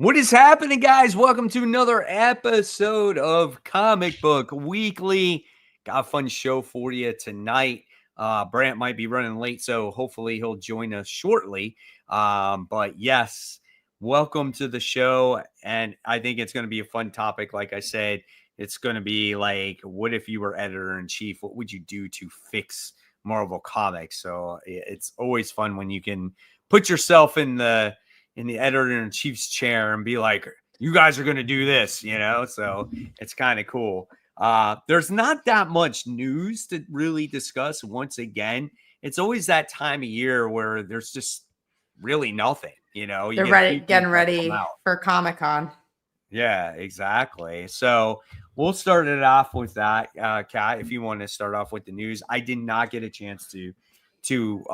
What is happening, guys? Welcome to another episode of Comic Book Weekly. Got a fun show for you tonight. Brant might be running late, so hopefully he'll join us shortly. But yes, welcome to the show. And I think it's going to be a fun topic. Like I said, it's going to be like, what if you were editor-in-chief? What would you do to fix Marvel Comics? So it's always fun when you can put yourself in the editor-in-chief's chair and be like, you guys are going to do this, so it's kind of cool. There's not that much news to really discuss. Once again, it's always that time of year where there's just really nothing, They're getting ready for Comic-Con. Yeah, exactly. So we'll start it off with that. Kat, if you want to start off with the news. I did not get a chance to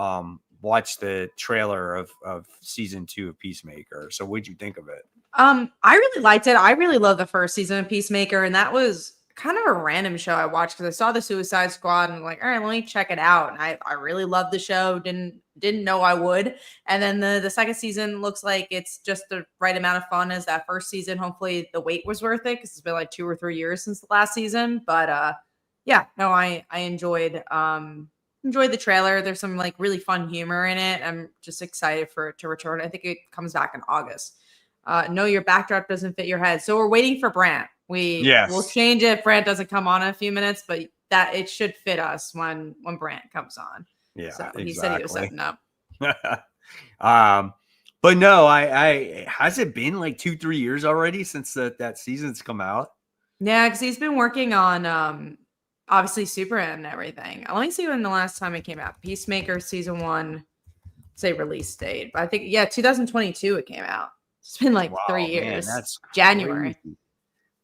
watch the trailer of season 2 of Peacemaker. So what'd you think of it? I really liked it. I really love the first season of Peacemaker, and that was kind of a random show I watched because I saw the Suicide Squad and I'm like, all right, let me check it out. And I really loved the show. Didn't know I would. And then the second season looks like it's just the right amount of fun as that first season. Hopefully the wait was worth it because it's been like 2 or 3 years since the last season. But yeah, no, I enjoyed the trailer. There's some like really fun humor in it. I'm just excited for it to return. I think it comes back in August. No, your backdrop doesn't fit your head. So we're waiting for Brant. We'll change it if Brant doesn't come on in a few minutes, but that it should fit us when Brant comes on. Yeah, so exactly. He said he was setting up. But no, I has it been like 2-3 years already since that season's come out? Yeah, because he's been working on obviously Superman and everything. Let me see when the last time it came out. Peacemaker season 1, say release date. But I think 2022 it came out. It's been like 3 years. Man, that's January. Crazy.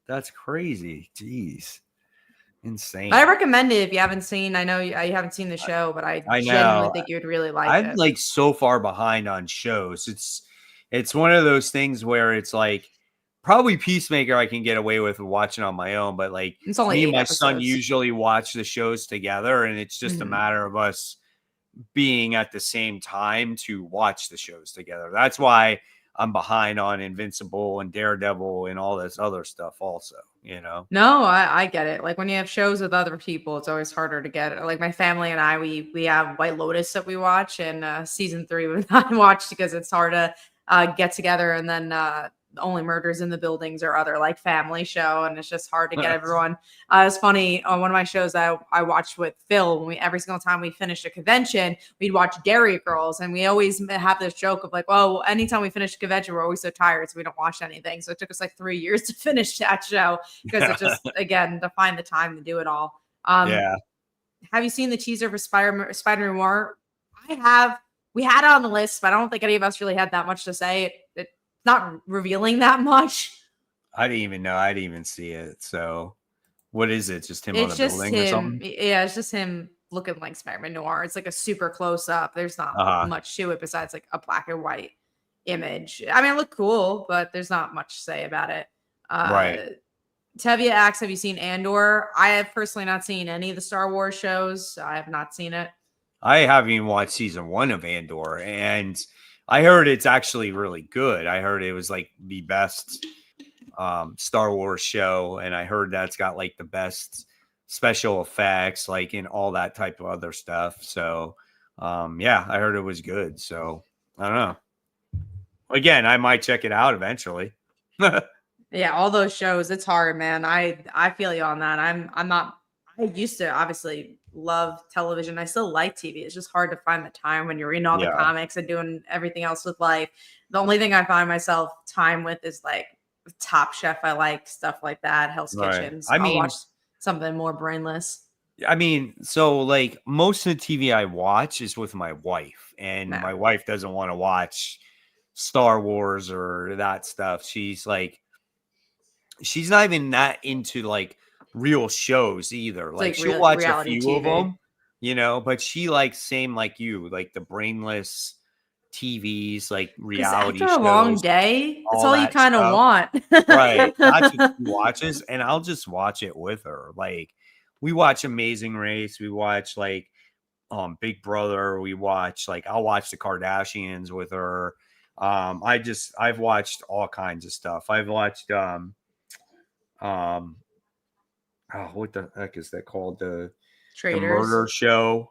That's crazy. Jeez. Insane. I recommend it if you haven't seen. I know you haven't seen the show, but I genuinely think you would really like it. I'm like so far behind on shows. It's one of those things where it's like probably Peacemaker I can get away with watching on my own, but like it's only me and my episodes. son usually watch the shows together, and it's just a matter of us being at the same time to watch the shows together. That's why I'm behind on Invincible and Daredevil and all this other stuff also, No, I get it. Like when you have shows with other people, it's always harder to get it. Like my family and I, we have White Lotus that we watch, and season 3 we've not watched because it's hard to get together, and then Only Murders in the Buildings or other like family show, and it's just hard to get everyone. It's funny, on one of my shows I watched with Phil, when every single time we finished a convention, we'd watch Dairy Girls, and we always have this joke of like, well, anytime we finish a convention, we're always so tired, so we don't watch anything. So it took us like 3 years to finish that show because it just, again, to find the time to do it all. Yeah. Have you seen the teaser for Spider-Man War? I have. We had it on the list, but I don't think any of us really had that much to say. It's not revealing that much. I didn't even know. I didn't even see it. So what is it? Just him on the building or something? Yeah, it's just him looking like Spider-Man Noir. It's like a super close up. There's not much to it besides like a black and white image. I mean, it looked cool, but there's not much to say about it. Right. Tevia asks, have you seen Andor? I have personally not seen any of the Star Wars shows. I have not seen it. I haven't even watched season 1 of Andor, and I heard it's actually really good. I heard it was like the best Star Wars show, and I heard that's got like the best special effects, like in all that type of other stuff. So yeah, I heard it was good. So I don't know. Again, I might check it out eventually. Yeah, all those shows, it's hard, man. I feel you on that. I used to obviously love television. I still like TV. It's just hard to find the time when you're reading all the comics and doing everything else with life. The only thing I find myself time with is like Top Chef. I like stuff like that. Hell's Kitchen. So I'll watch something more brainless. I mean, so like most of the TV I watch is with my wife, and my wife doesn't want to watch Star Wars or that stuff. She's not even that into like real shows either. Like she'll watch a few TV. Of them, but she likes same like you, like the brainless TVs, like reality shows. After a long day, that's all you kind of want. Right. That's what she watches, and I'll just watch it with her. Like we watch Amazing Race, we watch like Big Brother, we watch like I'll watch the Kardashians with her. I've watched all kinds of stuff. I've watched what the heck is that called? The Murder Traders. Show.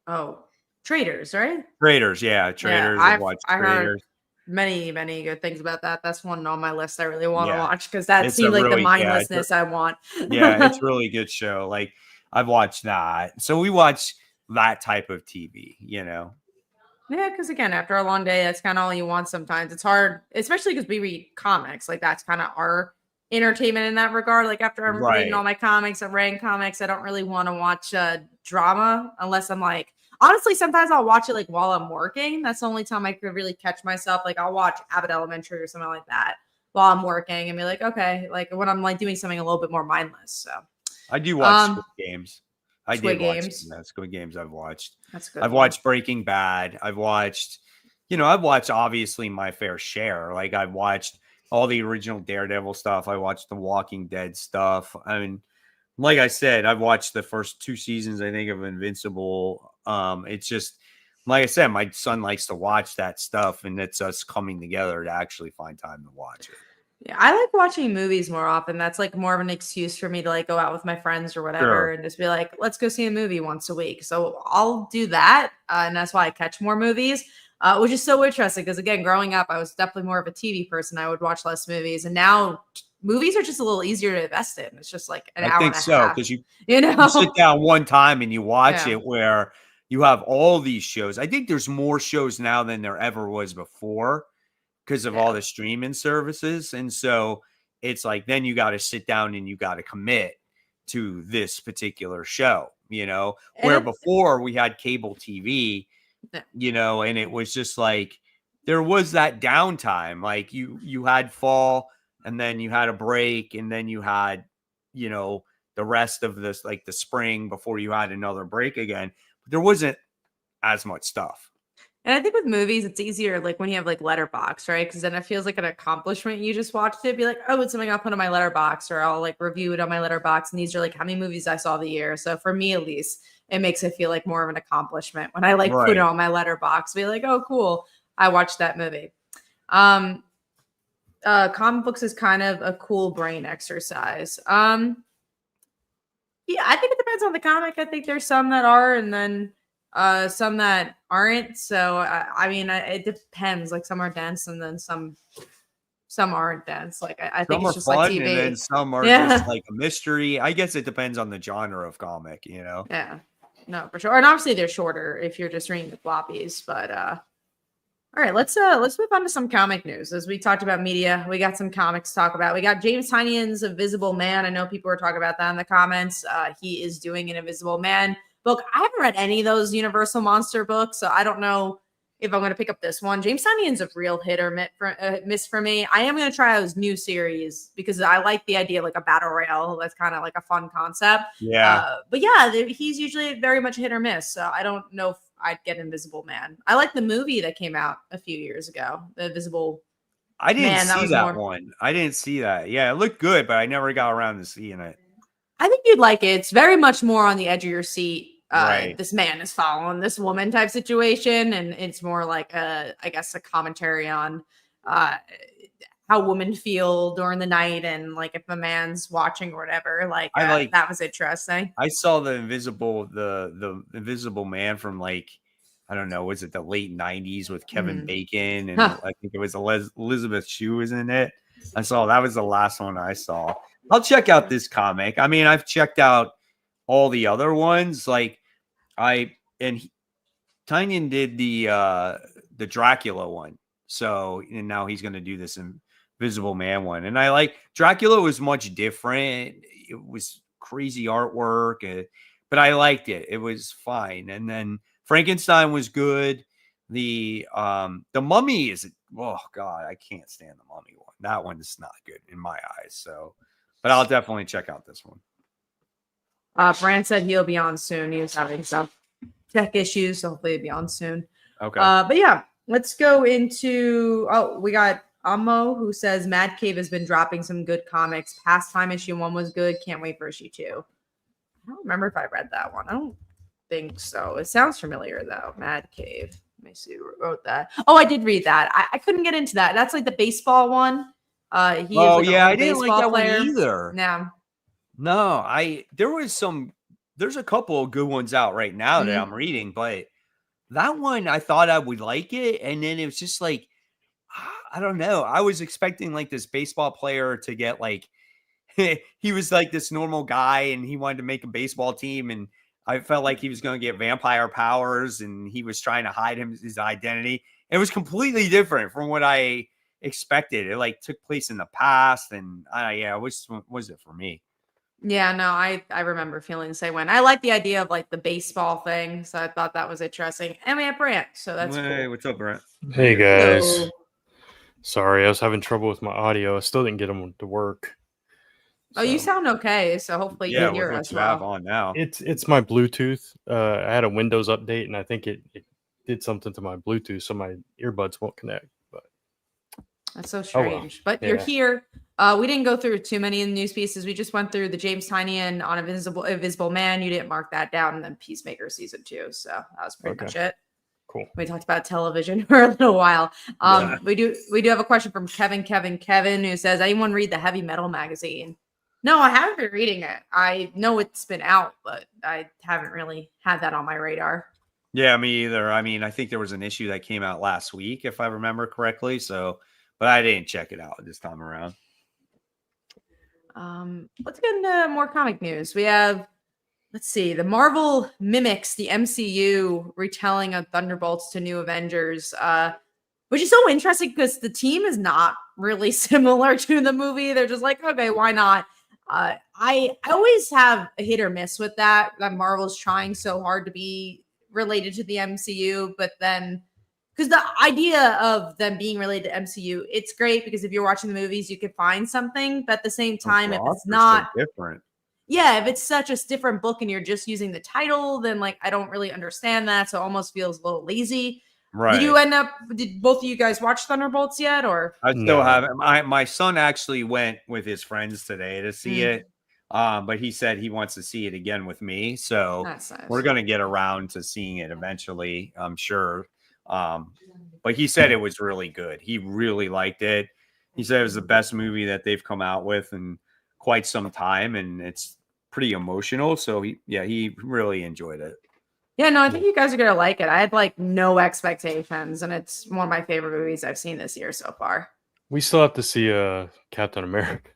Oh, Traders, right? Traders, yeah, Yeah, Traders. I've watched I heard Traders. many good things about that. That's one on my list I really want to Yeah, watch because that it's a seemed like the really mindlessness I want. it's a really good show. Like I've watched that. So we watch that type of TV, you know. Yeah, because again, after a long day, that's kind of all you want sometimes. It's hard, especially because we read comics. Like that's kind of our entertainment in that regard. Like after I'm reading all Right. my comics, I'm writing comics, I don't really want to watch drama unless I'm like, honestly, sometimes I'll watch it like while I'm working. That's the only time I could really catch myself. Like I'll watch Abbott Elementary or something like that while I'm working and be like, okay, like when I'm like doing something a little bit more mindless. So, I do watch Squid Games. I Squid did watch Games. Squid Games. I've watched. That's a good I've one. watched Breaking Bad. I've watched, I've watched obviously my fair share. Like I've watched all the original Daredevil stuff. I watched the Walking Dead stuff. I mean, like I said, I've watched the first 2 seasons, I think, of Invincible. It's just like I said, my son likes to watch that stuff, and it's us coming together to actually find time to watch it. Yeah, I like watching movies more often. That's like more of an excuse for me to like go out with my friends or whatever Sure. and just be like, let's go see a movie once a week. So I'll do that. And that's why I catch more movies, which is so interesting because, again, growing up, I was definitely more of a TV person. I would watch less movies. And now movies are just a little easier to invest in. It's just like an I hour think and a so half, because you you you sit know? down one time and you watch Yeah. it where you have all these shows. I think there's more shows now than there ever was before because of all Yeah. the streaming services. And so it's like then you got to sit down and you got to commit to this particular show, And where it, before we had cable TV, yeah. and it was just like there was that downtime. Like you had fall and then you had a break and then you had, the rest of this, like the spring before you had another break again. But there wasn't as much stuff. And I think with movies, it's easier like when you have like Letterbox, right? Because then it feels like an accomplishment. You just watched it, be like, oh, it's something I'll put on my Letterbox, or I'll like review it on my Letterbox. And these are like how many movies I saw the year. So for me, at least, it makes it feel like more of an accomplishment when I like put it Right. on my Letterbox. Be like, oh, cool, I watched that movie. Comic books is kind of a cool brain exercise. Yeah, I think it depends on the comic. I think there's some that are, and then some that aren't. So I mean, it depends. Like some are dense, and then some aren't dense. Like I think Some it's are just like fun and then TV. some are just Yeah, like a mystery. I guess it depends on the genre of comic, yeah, no, for sure. And obviously they're shorter if you're just reading the floppies. But all right, let's move on to some comic news. As we talked about media, we got some comics to talk about. We got James Tynion's Invisible Man. I know people were talking about that in the comments. He is doing an Invisible Man book. I haven't read any of those Universal Monster books, so I don't know if I'm going to pick up this one. James Tynion's a real hit or miss for me. I am going to try out his new series because I like the idea of like a battle royale. That's kind of like a fun concept. Yeah. But yeah, he's usually very much a hit or miss. So I don't know if I'd get Invisible Man. I like the movie that came out a few years ago, The Invisible I didn't Man. That see was that more. one. I didn't see that. Yeah, it looked good, but I never got around to seeing it. I think you'd like it. It's very much more on the edge of your seat. Right. This man is following this woman type situation, and it's more like I guess a commentary on how women feel during the night, and like if a man's watching or whatever. Like that was interesting. I saw the Invisible Man from like I don't know, was it the late 90s with Kevin Bacon and I think it was Elizabeth Shue was in it. I saw that was the last one I saw. I'll check out this comic. I mean, I've checked out all the other ones. Like Tynion did the Dracula one. So and now he's gonna do this Invisible Man one. And I like Dracula was much different. It was crazy artwork, but I liked it. It was fine. And then Frankenstein was good. The Mummy is oh god, I can't stand the Mummy one. That one is not good in my eyes. So, but I'll definitely check out this one. Brand said he'll be on soon. He was having some tech issues, so hopefully he'll be on soon. Okay. But yeah, let's go into. Oh, we got Ammo who says Mad Cave has been dropping some good comics. Pastime issue 1 was good. Can't wait for issue 2. I don't remember if I read that one. I don't think so. It sounds familiar though. Mad Cave. Let me see who wrote that. Oh, I did read that. I couldn't get into that. That's like the baseball one. He is like an I old didn't like baseball that player. one either. No, there's a couple of good ones out right now that I'm reading, but that one I thought I would like it, and then it was just like, I don't know. I was expecting like this baseball player to get like he was like this normal guy and he wanted to make a baseball team, and I felt like he was going to get vampire powers and he was trying to hide his identity. It was completely different from what I expected. It like took place in the past, and which was it for me? Yeah, no, I remember feeling the same way. I like the idea of like the baseball thing, so I thought that was interesting. And we have Brant, so that's cool. What's up, Brant? Hey guys. Hello. Sorry, I was having trouble with my audio. I still didn't get them to work. Oh, you sound okay, so hopefully you can hear us you have on now. It's my Bluetooth. I had a Windows update, and I think it did something to my Bluetooth, so my earbuds won't connect. But that's so strange. But you're here. We didn't go through too many in the news pieces. We just went through the James Tynion on Invisible Man. You didn't mark that down, and then Peacemaker season 2. So that was pretty much it. Cool. We talked about television for a little while. We do have a question from Kevin, who says, anyone read the Heavy Metal magazine? No, I haven't been reading it. I know it's been out, but I haven't really had that on my radar. Yeah, me either. I mean, I think there was an issue that came out last week, if I remember correctly. So, but I didn't check it out this time around. Let's get into more comic news. We have, let's see, the Marvel mimics the MCU retelling of Thunderbolts to New Avengers, which is so interesting because the team is not really similar to the movie. They're just like, okay, why not? I always have a hit or miss with that Marvel's trying so hard to be related to the MCU, but then because the idea of them being related to MCU, it's great because if you're watching the movies, you can find something, but at the same time, if it's not different, if it's such a different book and you're just using the title, then like I don't really understand that, so it almost feels a little lazy. Right? Did both of you guys watch Thunderbolts yet, or I still haven't? My son actually went with his friends today to see it, but he said he wants to see it again with me, so that's nice. We're gonna get around to seeing it eventually, I'm sure. But he said it was really good. He really liked it. He said it was the best movie that they've come out with in quite some time, and it's pretty emotional. So he really enjoyed it. Yeah, no, I think you guys are gonna like it. I had like no expectations, and it's one of my favorite movies I've seen this year so far. We still have to see Captain America.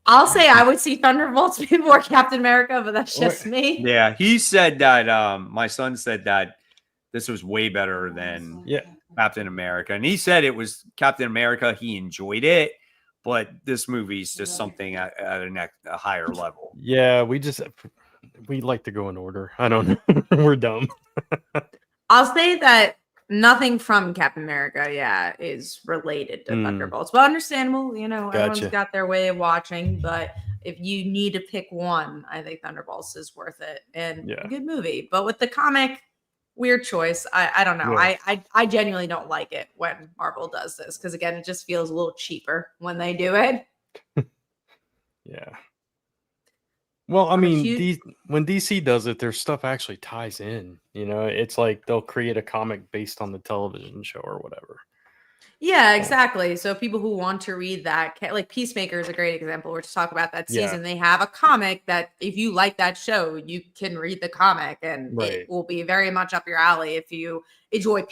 I'll say I would see Thunderbolts before Captain America, but that's just me. Yeah, he said that. My son said that this was way better than Captain America, and he said it was Captain America. He enjoyed it, but this movie's just something at a higher level. Yeah, we like to go in order. I don't know. We're dumb. I'll say that nothing from Captain America, is related to Thunderbolts. But understandable, everyone's got their way of watching. But if you need to pick one, I think Thunderbolts is worth it and a good movie. But with the comic, weird choice. I don't know. Yeah. I genuinely don't like it when Marvel does this because again, it just feels a little cheaper when they do it. Yeah. Well, I mean, when DC does it, their stuff actually ties in. It's like they'll create a comic based on the television show or whatever. Yeah, exactly. So people who want to read that, like Peacemaker is a great example. We're just talking about that season. Yeah. They have a comic that if you like that show, you can read the comic and it will be very much up your alley if you enjoy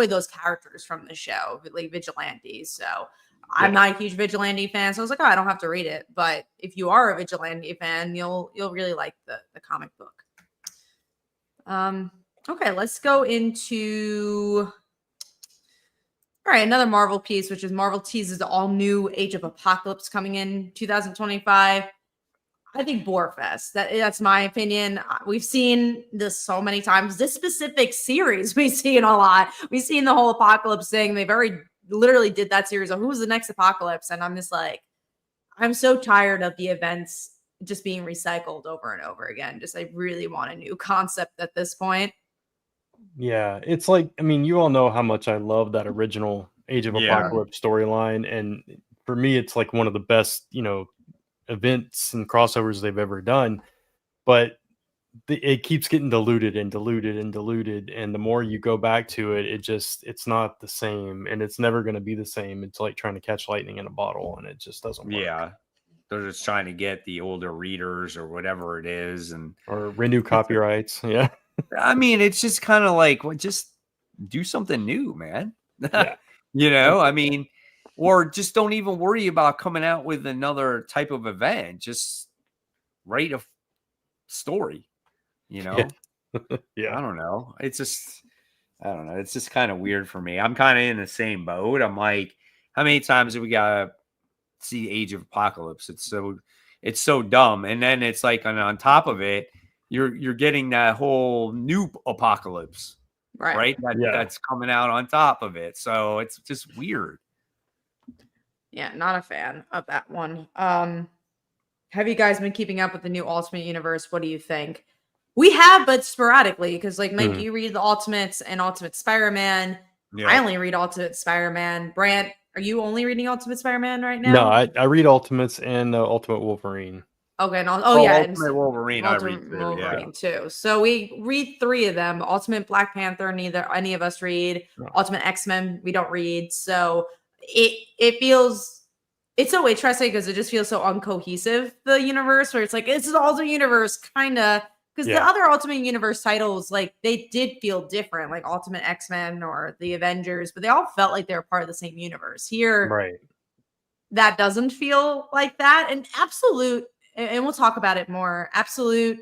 those characters from the show, like vigilantes. So I'm not a huge vigilante fan, so I was like, I don't have to read it. But if you are a vigilante fan, you'll really like the comic book. Okay, let's go into another Marvel piece, which is Marvel teases the all-new Age of Apocalypse coming in 2025. I think Borefest. That's my opinion. We've seen this so many times. This specific series we see it a lot. We've seen the whole Apocalypse thing. They literally did that series of who's the next apocalypse, and I'm just like, I'm so tired of the events just being recycled over and over again. I really want a new concept at this point. Yeah, it's like, I mean, you all know how much I love that original Age of Apocalypse storyline, and for me, it's like one of the best, events and crossovers they've ever done. But it keeps getting diluted and diluted and diluted, and the more you go back to it, it's not the same, and it's never going to be the same. It's like trying to catch lightning in a bottle, and it just doesn't work. Yeah, they're just trying to get the older readers or whatever it is, or renew copyrights. Yeah, I mean, it's just kind of like, well, just do something new, man. Yeah. I mean, or just don't even worry about coming out with another type of event. Just write a story, Yeah. I don't know. It's just, I don't know. It's just kind of weird for me. I'm kind of in the same boat. I'm like, how many times have we got to see Age of Apocalypse? It's so dumb. And then it's like, on top of it, you're getting that whole new apocalypse, right? That's coming out on top of it. So it's just weird. Yeah, not a fan of that one. Have you guys been keeping up with the new Ultimate Universe? What do you think? We have, but sporadically, because like Mike, you read the Ultimates and Ultimate Spider-Man. Yeah. I only read Ultimate Spider-Man. Brant, are you only reading Ultimate Spider-Man right now? No, I read Ultimates and Ultimate Wolverine. Okay, and Ultimate Wolverine, I read too. Wolverine too. So we read 3 of them. Ultimate Black Panther, neither any of us read. No. Ultimate X-Men, we don't read. So it feels, it's so interesting because it just feels so uncohesive, the universe, where it's like, it's an alternate universe, kind of, because the other Ultimate Universe titles, like, they did feel different, like Ultimate X-Men or the Avengers, but they all felt like they were part of the same universe. Here, that doesn't feel like that. And Absolute, and we'll talk about it more, Absolute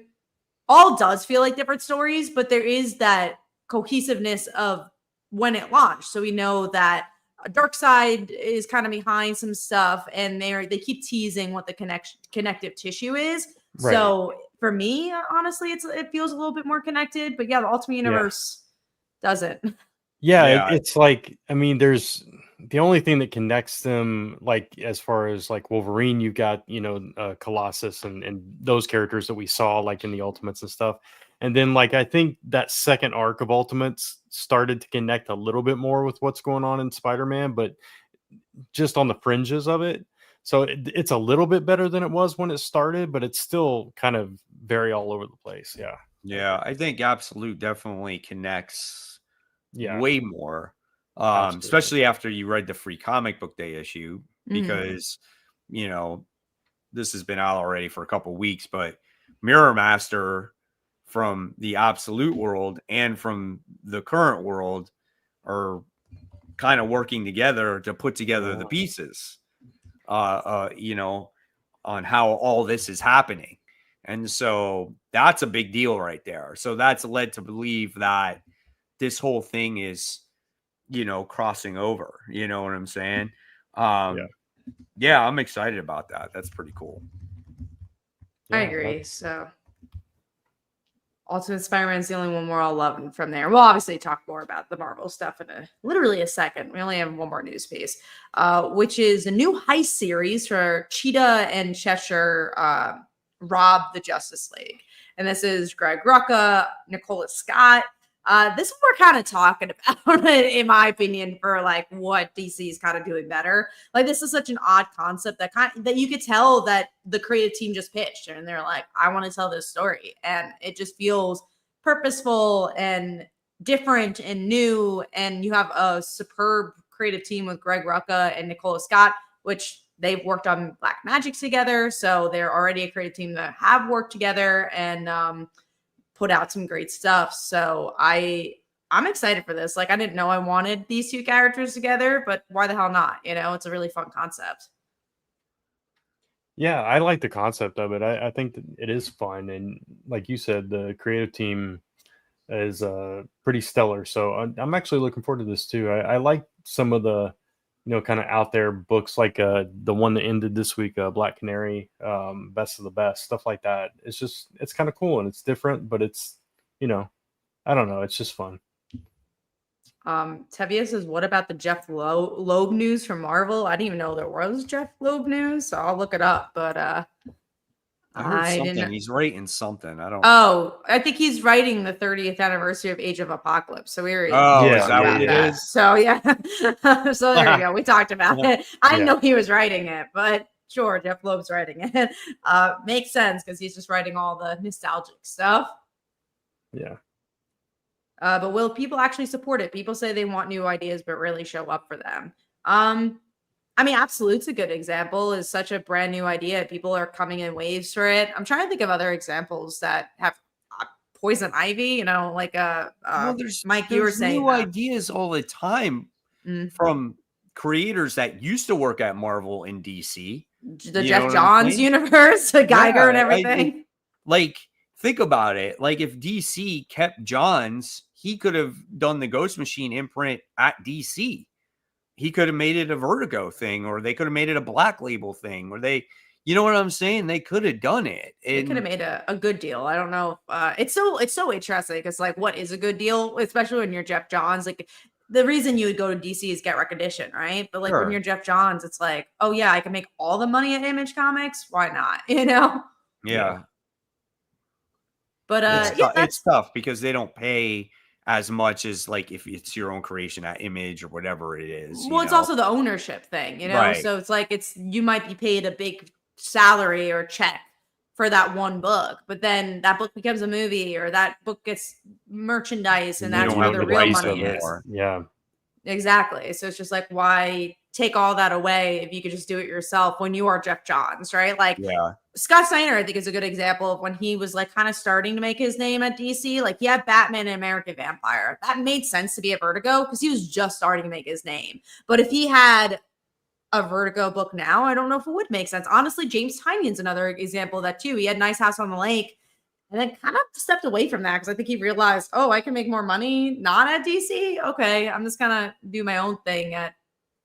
all does feel like different stories, but there is that cohesiveness of when it launched. So we know that Darkseid is kind of behind some stuff, and they keep teasing what the connective tissue is. Right. So for me, honestly, it feels a little bit more connected. But yeah, the Ultimate Universe doesn't. Yeah, it's like, I mean, there's the only thing that connects them, like as far as like Wolverine, you've got, Colossus and those characters that we saw like in the Ultimates and stuff. And then like, I think that second arc of Ultimates started to connect a little bit more with what's going on in Spider-Man, but just on the fringes of it. So it's a little bit better than it was when it started, but it's still kind of very all over the place. Yeah. Yeah. I think Absolute definitely connects way more. Especially after you read the free comic book day issue, because, this has been out already for a couple weeks, but Mirror Master from the Absolute world and from the current world are kind of working together to put together the pieces, on how all this is happening. And so that's a big deal right there. So that's led to believe that this whole thing is, crossing over, you know what I'm saying? Yeah, I'm excited about that. That's pretty cool. I agree. So Ultimate Spider-Man is the only one more I'll love from there. We'll obviously talk more about the Marvel stuff in literally a second. We only have one more news piece, which is a new heist series for Cheetah and Cheshire, Rob the Justice League. And this is Greg Rucka, Nicola Scott. This is what we're kind of talking about, in my opinion, for like what DC is kind of doing better. Like, this is such an odd concept that you could tell that the creative team just pitched, and they're like, I want to tell this story, and it just feels purposeful and different and new. And you have a superb creative team with Greg Rucka and Nicola Scott, which they've worked on Black Magic together, so they're already a creative team that have worked together and put out some great stuff. So I'm excited for this. Like, I didn't know I wanted these two characters together, but why the hell not? It's a really fun concept. Yeah, I like the concept of it. I think that it is fun. And like you said, the creative team is pretty stellar. So I'm actually looking forward to this too. I like some of the, kind of out there books, like the one that ended this week, Black Canary, Best of the Best, stuff like that. It's kind of cool and it's different, but it's, I don't know. It's just fun. Tevia says, what about the Jeff Loeb news from Marvel? I didn't even know there was Jeff Loeb news, so I'll look it up. But I heard something. He's writing something. I think he's writing the 30th anniversary of Age of Apocalypse. So we were is that what it is? So yeah. So there you go. We talked about it. I didn't know he was writing it, but sure, Jeff Loeb's writing it. Makes sense because he's just writing all the nostalgic stuff. Yeah. But will people actually support it? People say they want new ideas, but really show up for them. I mean, Absolute's a good example. Is such a brand new idea. People are coming in waves for it. I'm trying to think of other examples that have Poison Ivy. You know, like Well, there's Mike, you were saying new that. ideas all the time from creators that used to work at Marvel and DC. The Jeff Johns universe, Geiger and everything. Like, think about it. Like, if DC kept Johns, he could have done the Ghost Machine imprint at DC. He could have made it a Vertigo thing, or they could have made it a Black Label thing, or they, you know what I'm saying? They could have done it. They could have made a good deal. I don't know. It's so interesting because, like, what is a good deal, especially when you're Jeff Johns? Like, the reason you would go to DC is get recognition, right? But like when you're Jeff Johns, it's like, oh yeah, I can make all the money at Image Comics. Why not? You know? Yeah. But it's tough because they don't pay as much as like if it's your own creation at Image or whatever it is. Well, it's also the ownership thing, you know? Right. So it's like you might be paid a big salary or check for that one book, but then that book becomes a movie or that book gets merchandise and that's where the real money is. Yeah. Exactly. So it's just like, why take all that away if you could just do it yourself when you are Jeff Johns, right? Like Scott Snyder, I think, is a good example of when he was like kind of starting to make his name at DC. Like he had Batman and American Vampire. That made sense to be at Vertigo because he was just starting to make his name. But if he had a Vertigo book now, I don't know if it would make sense. Honestly, James Tynion's another example of that too. He had Nice House on the Lake and then kind of stepped away from that because I think he realized, oh, I can make more money not at DC. Okay, I'm just gonna do my own thing at,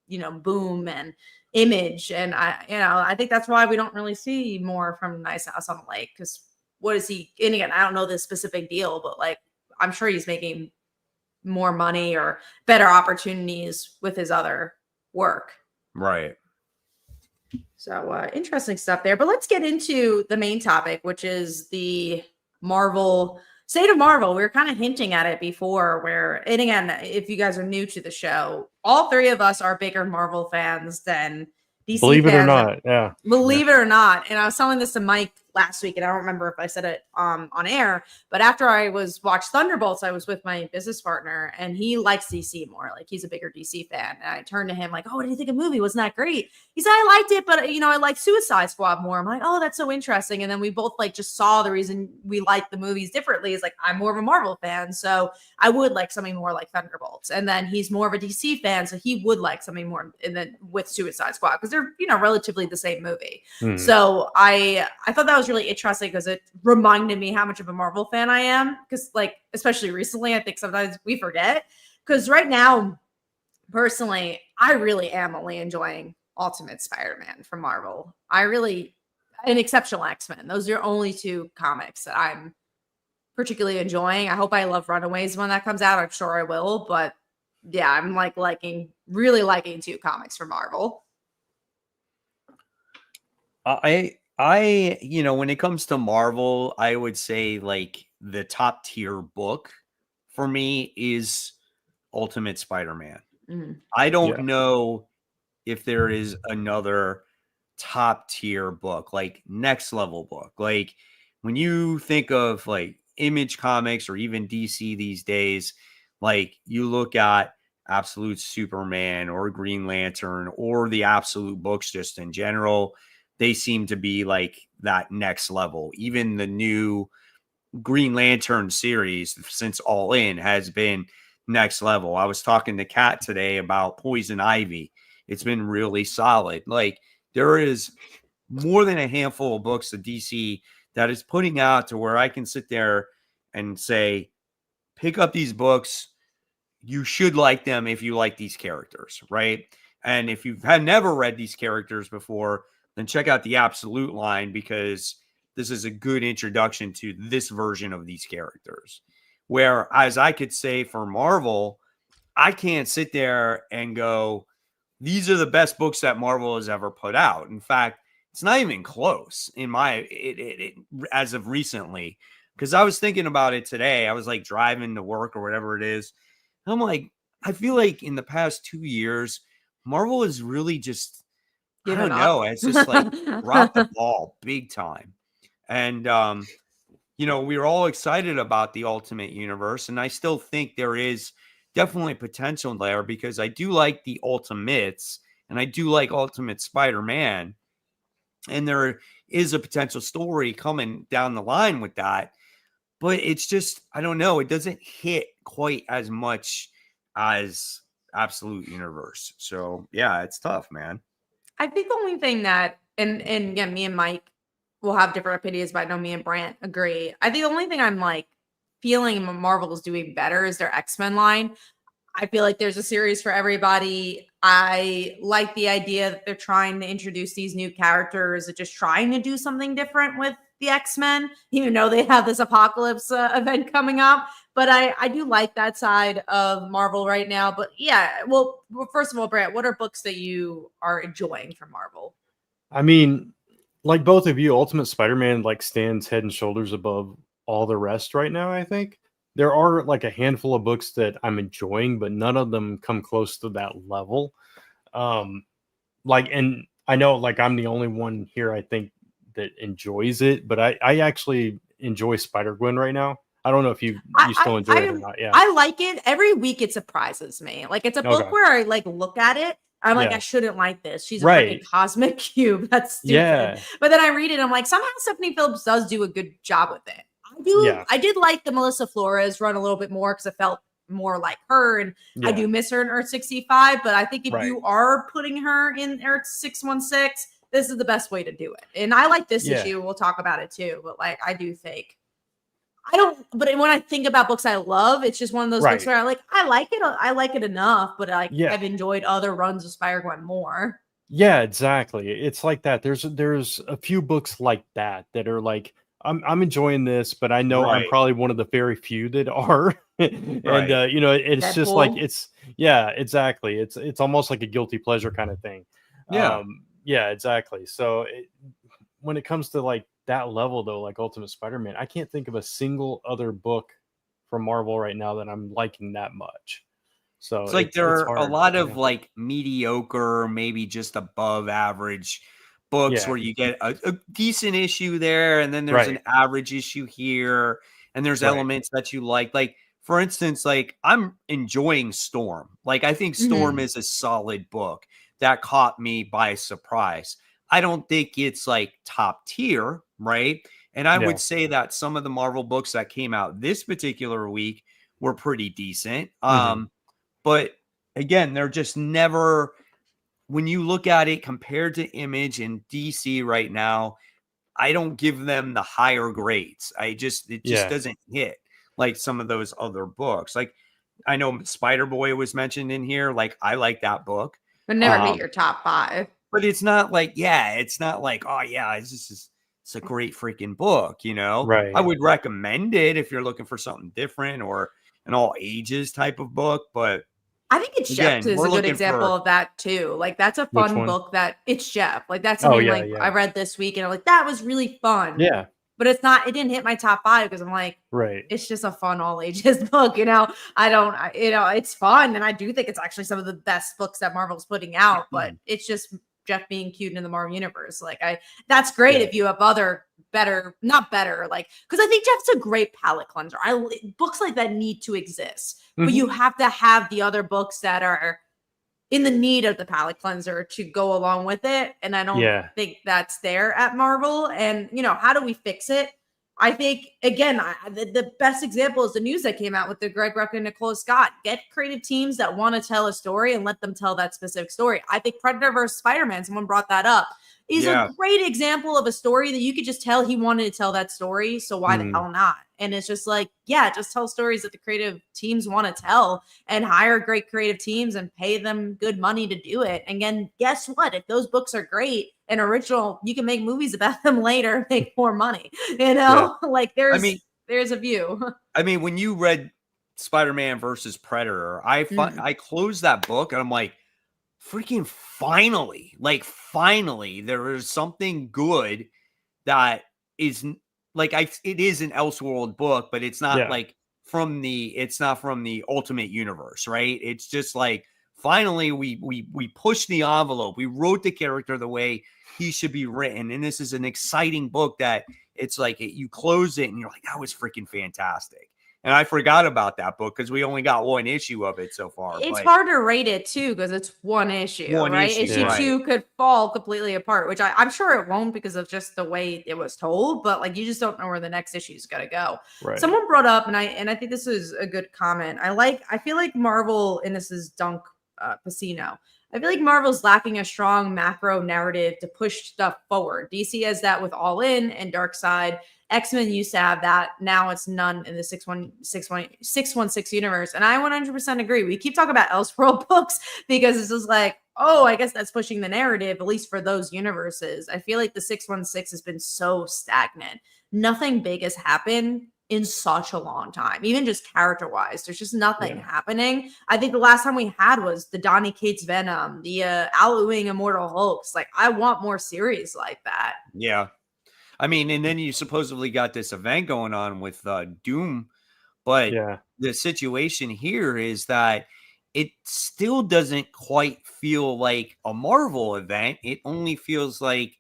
you know, Boom and Image. And I think that's why we don't really see more from Nice House on the Lake because what is he? And again, I don't know the specific deal, but like I'm sure he's making more money or better opportunities with his other work. Right. So interesting stuff there. But let's get into the main topic, which is the State of Marvel. We were kind of hinting at it before and again, if you guys are new to the show, all three of us are bigger Marvel fans than DC Believe fans. It or not. Yeah. Believe it or not. And I was telling this to Mike last week, and I don't remember if I said it on air, but after I watched Thunderbolts, I was with my business partner and he likes DC more. Like he's a bigger DC fan. And I turned to him like, oh, what do you think of the movie? Wasn't that great? He said, I liked it, but you know, I like Suicide Squad more. I'm like, oh, that's so interesting. And then we both like just saw the reason we like the movies differently is like, I'm more of a Marvel fan. So I would like something more like Thunderbolts. And then he's more of a DC fan. So he would like something more with Suicide Squad because they're, you know, relatively the same movie. So I thought that was really interesting because it reminded me how much of a Marvel fan I am. Because like, especially recently, I think sometimes we forget. Because right now, personally, I really am only enjoying Ultimate Spider-Man from Marvel. And Exceptional X-Men. Those are only two comics that I'm particularly enjoying. I hope I love Runaways when that comes out. I'm sure I will. But yeah, I'm like really liking two comics from Marvel. I, you know, when it comes to Marvel, I would say like the top tier book for me is Ultimate Spider-Man. I don't know if there is another top tier book, like next level book. Like when you think of like Image Comics or even DC these days, like you look at Absolute Superman or Green Lantern or the Absolute books just in general, they seem to be like that next level. Even the new Green Lantern series since All In has been next level. I was talking to Kat today about Poison Ivy. It's been really solid. Like there is more than a handful of books of DC that is putting out to where I can sit there and say, pick up these books. You should like them if you like these characters, right? And if you've never read these characters before, then check out the Absolute line because this is a good introduction to this version of these characters. Whereas I could say for Marvel, I can't sit there and go, these are the best books that Marvel has ever put out. In fact, it's not even close as of recently, because I was thinking about it today. I was like driving to work or whatever it is. I'm like, I feel like in the past 2 years, Marvel is really just, I don't know. It's just like dropped the ball big time. And we were all excited about the Ultimate Universe, and I still think there is definitely potential there because I do like the Ultimates and I do like Ultimate Spider-Man, and there is a potential story coming down the line with that. But it's just, I don't know, it doesn't hit quite as much as Absolute Universe. So yeah, it's tough, man. I think the only thing that, and again, me and Mike will have different opinions, but I know me and Brant agree. I think the only thing I'm like feeling Marvel is doing better is their X-Men line. I feel like there's a series for everybody. I like the idea that they're trying to introduce these new characters and just trying to do something different with the X-Men, even though they have this Apocalypse event coming up. But I do like that side of Marvel right now. But yeah, well, first of all, Brant, what are books that you are enjoying from Marvel? I mean, like both of you, Ultimate Spider-Man like stands head and shoulders above all the rest right now, I think. There are like a handful of books that I'm enjoying, but none of them come close to that level. And I know like I'm the only one here, I think, that enjoys it, but I actually enjoy Spider-Gwen right now. I don't know if you still enjoy it or not. Yeah. I like it. Every week it surprises me. Like it's a book where I like look at it. I'm like, I shouldn't like this. She's a freaking cosmic cube. That's stupid. Yeah. But then I read it. I'm like, somehow Stephanie Phillips does do a good job with it. I did like the Melissa Flores run a little bit more because it felt more like her, and I do miss her in Earth 65. But I think if you are putting her in Earth 616, this is the best way to do it. And I like this issue. We'll talk about it too. But like, I do think but when I think about books I love, it's just one of those books where I like it. I like it enough, but I've enjoyed other runs of Spider-Gwen more. Yeah, exactly. It's like that. There's a few books like that are like, I'm enjoying this, but I know I'm probably one of the very few that are. And it's Deadpool. Just like exactly. It's almost like a guilty pleasure kind of thing. Yeah, exactly. So when it comes to like that level though, like Ultimate Spider-Man, I can't think of a single other book from Marvel right now that I'm liking that much. So it's like there are a lot of like mediocre, maybe just above average books where you get a decent issue there, and then there's an average issue here, and there's elements that you like. Like, for instance, like I'm enjoying Storm. Like, I think Storm is a solid book that caught me by surprise. I don't think it's like top tier, right? And I would say that some of the Marvel books that came out this particular week were pretty decent. But again, they're just never, when you look at it compared to Image and DC right now, I don't give them the higher grades. It just doesn't hit like some of those other books. Like, I know Spider-Boy was mentioned in here. Like, I like that book. But never hit your top 5. But it's not like, it's not like, oh yeah, it's a great freaking book, Right. I would recommend it if you're looking for something different or an all ages type of book. But I think It's Jeff is a good example of that too. Like, that's a fun book that It's Jeff. Like, that's something I read this week and I'm like, that was really fun. Yeah. But it didn't hit my top 5 because I'm like, it's just a fun all ages book. It's fun. And I do think it's actually some of the best books that Marvel's putting out, but it's just Jeff being cute in the Marvel universe. Like, that's great if you have other not better, like, because I think Jeff's a great palate cleanser. Books like that need to exist, but you have to have the other books that are in the need of the palate cleanser to go along with it. And I don't think that's there at Marvel. And, how do we fix it? I think, again, the best example is the news that came out with the Greg Rucka and Nicola Scott. Get creative teams that want to tell a story and let them tell that specific story. I think Predator vs. Spider-Man, someone brought that up, is a great example of a story that you could just tell he wanted to tell that story. So why the hell not? And it's just like, just tell stories that the creative teams want to tell and hire great creative teams and pay them good money to do it. And again, guess what? If those books are great and original, you can make movies about them later, make more money, like there's a view. I mean, when you read Spider-Man versus Predator, I closed that book and I'm like, freaking finally, there is something good that is like, it is an Elseworld book, but it's not like it's not from the Ultimate Universe, right? It's just like finally we pushed the envelope. We wrote the character the way he should be written. And this is an exciting book that it's like you close it and you're like, that was freaking fantastic. And I forgot about that book because we only got one issue of it so far. It's hard to rate it too because it's one issue, right? Issue 2 could fall completely apart, which I'm sure it won't because of just the way it was told. But like, you just don't know where the next issue is gonna go. Right. Someone brought up, and I think this is a good comment. I feel like Marvel, and this is Dunk Pacino. I feel like Marvel's lacking a strong macro narrative to push stuff forward. DC has that with All In and Darkseid. X-Men used to have that. Now it's none in the 616 universe. And I 100% agree. We keep talking about Elseworld books because it's just like, oh, I guess that's pushing the narrative, at least for those universes. I feel like the 616 has been so stagnant. Nothing big has happened in such a long time, even just character-wise. There's just nothing happening. I think the last time we had was the Donny Cates Venom, the Al Ewing Immortal Hulks. Like, I want more series like that. Yeah. I mean, and then you supposedly got this event going on with Doom, but the situation here is that it still doesn't quite feel like a Marvel event. It only feels like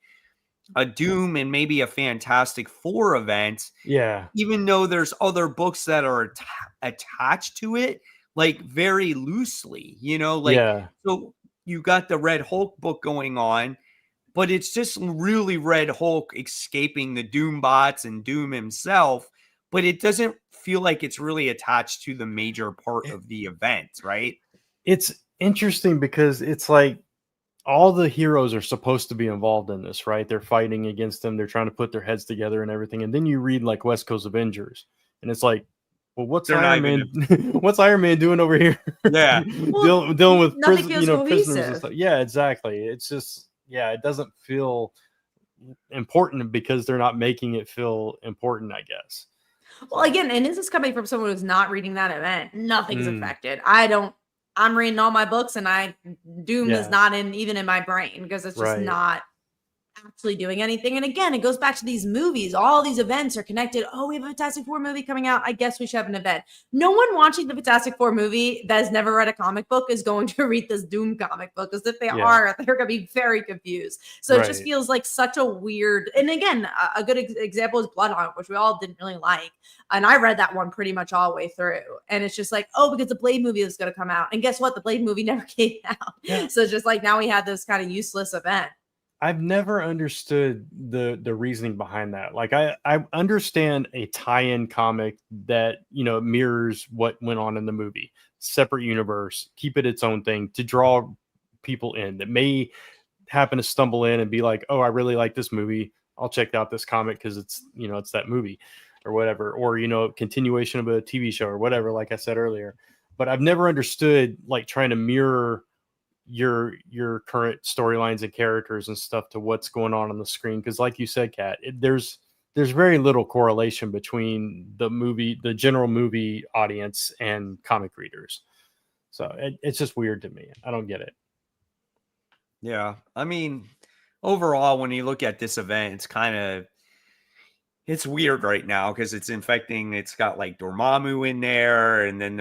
a Doom and maybe a Fantastic Four event. Yeah. Even though there's other books that are attached to it, like very loosely, so you got the Red Hulk book going on, but it's just really Red Hulk escaping the Doom bots and Doom himself, but it doesn't feel like it's really attached to the major part of the event, right? It's interesting because it's like all the heroes are supposed to be involved in this, right? They're fighting against them. They're trying to put their heads together and everything. And then you read like West Coast Avengers, and it's like, well, what's Iron Man? What's Iron Man doing over here? Yeah, dealing with prisoners and stuff. Yeah, exactly. It's just. Yeah, it doesn't feel important because they're not making it feel important, I guess. Well, again, and this is coming from someone who's not reading that event. Nothing's affected. I'm reading all my books and Doom is not even in my brain because it's just not actually doing anything. And again, it goes back to these movies. All these events are connected. Oh, we have a Fantastic Four movie coming out. I guess we should have an event. No one watching the Fantastic Four movie that has never read a comic book is going to read this Doom comic book, because if they are, they're going to be very confused. So it just feels like such a weird, and again, a good example is Bloodhunt, which we all didn't really like. And I read that one pretty much all the way through. And it's just like, oh, because the Blade movie is going to come out. And guess what? The Blade movie never came out. Yeah. So it's just like, now we had this kind of useless event. I've never understood the reasoning behind that. Like I understand a tie-in comic that, mirrors what went on in the movie, separate universe, keep it its own thing to draw people in that may happen to stumble in and be like, oh, I really like this movie. I'll check out this comic because it's, it's that movie or whatever, or, continuation of a TV show or whatever, like I said earlier. But I've never understood like trying to mirror your current storylines and characters and stuff to what's going on the screen, because like you said, Kat, there's very little correlation between the general movie audience and comic readers. So it's just weird to me. I don't get it. Yeah, I mean, overall, when you look at this event, it's weird right now because it's got like Dormammu in there, and then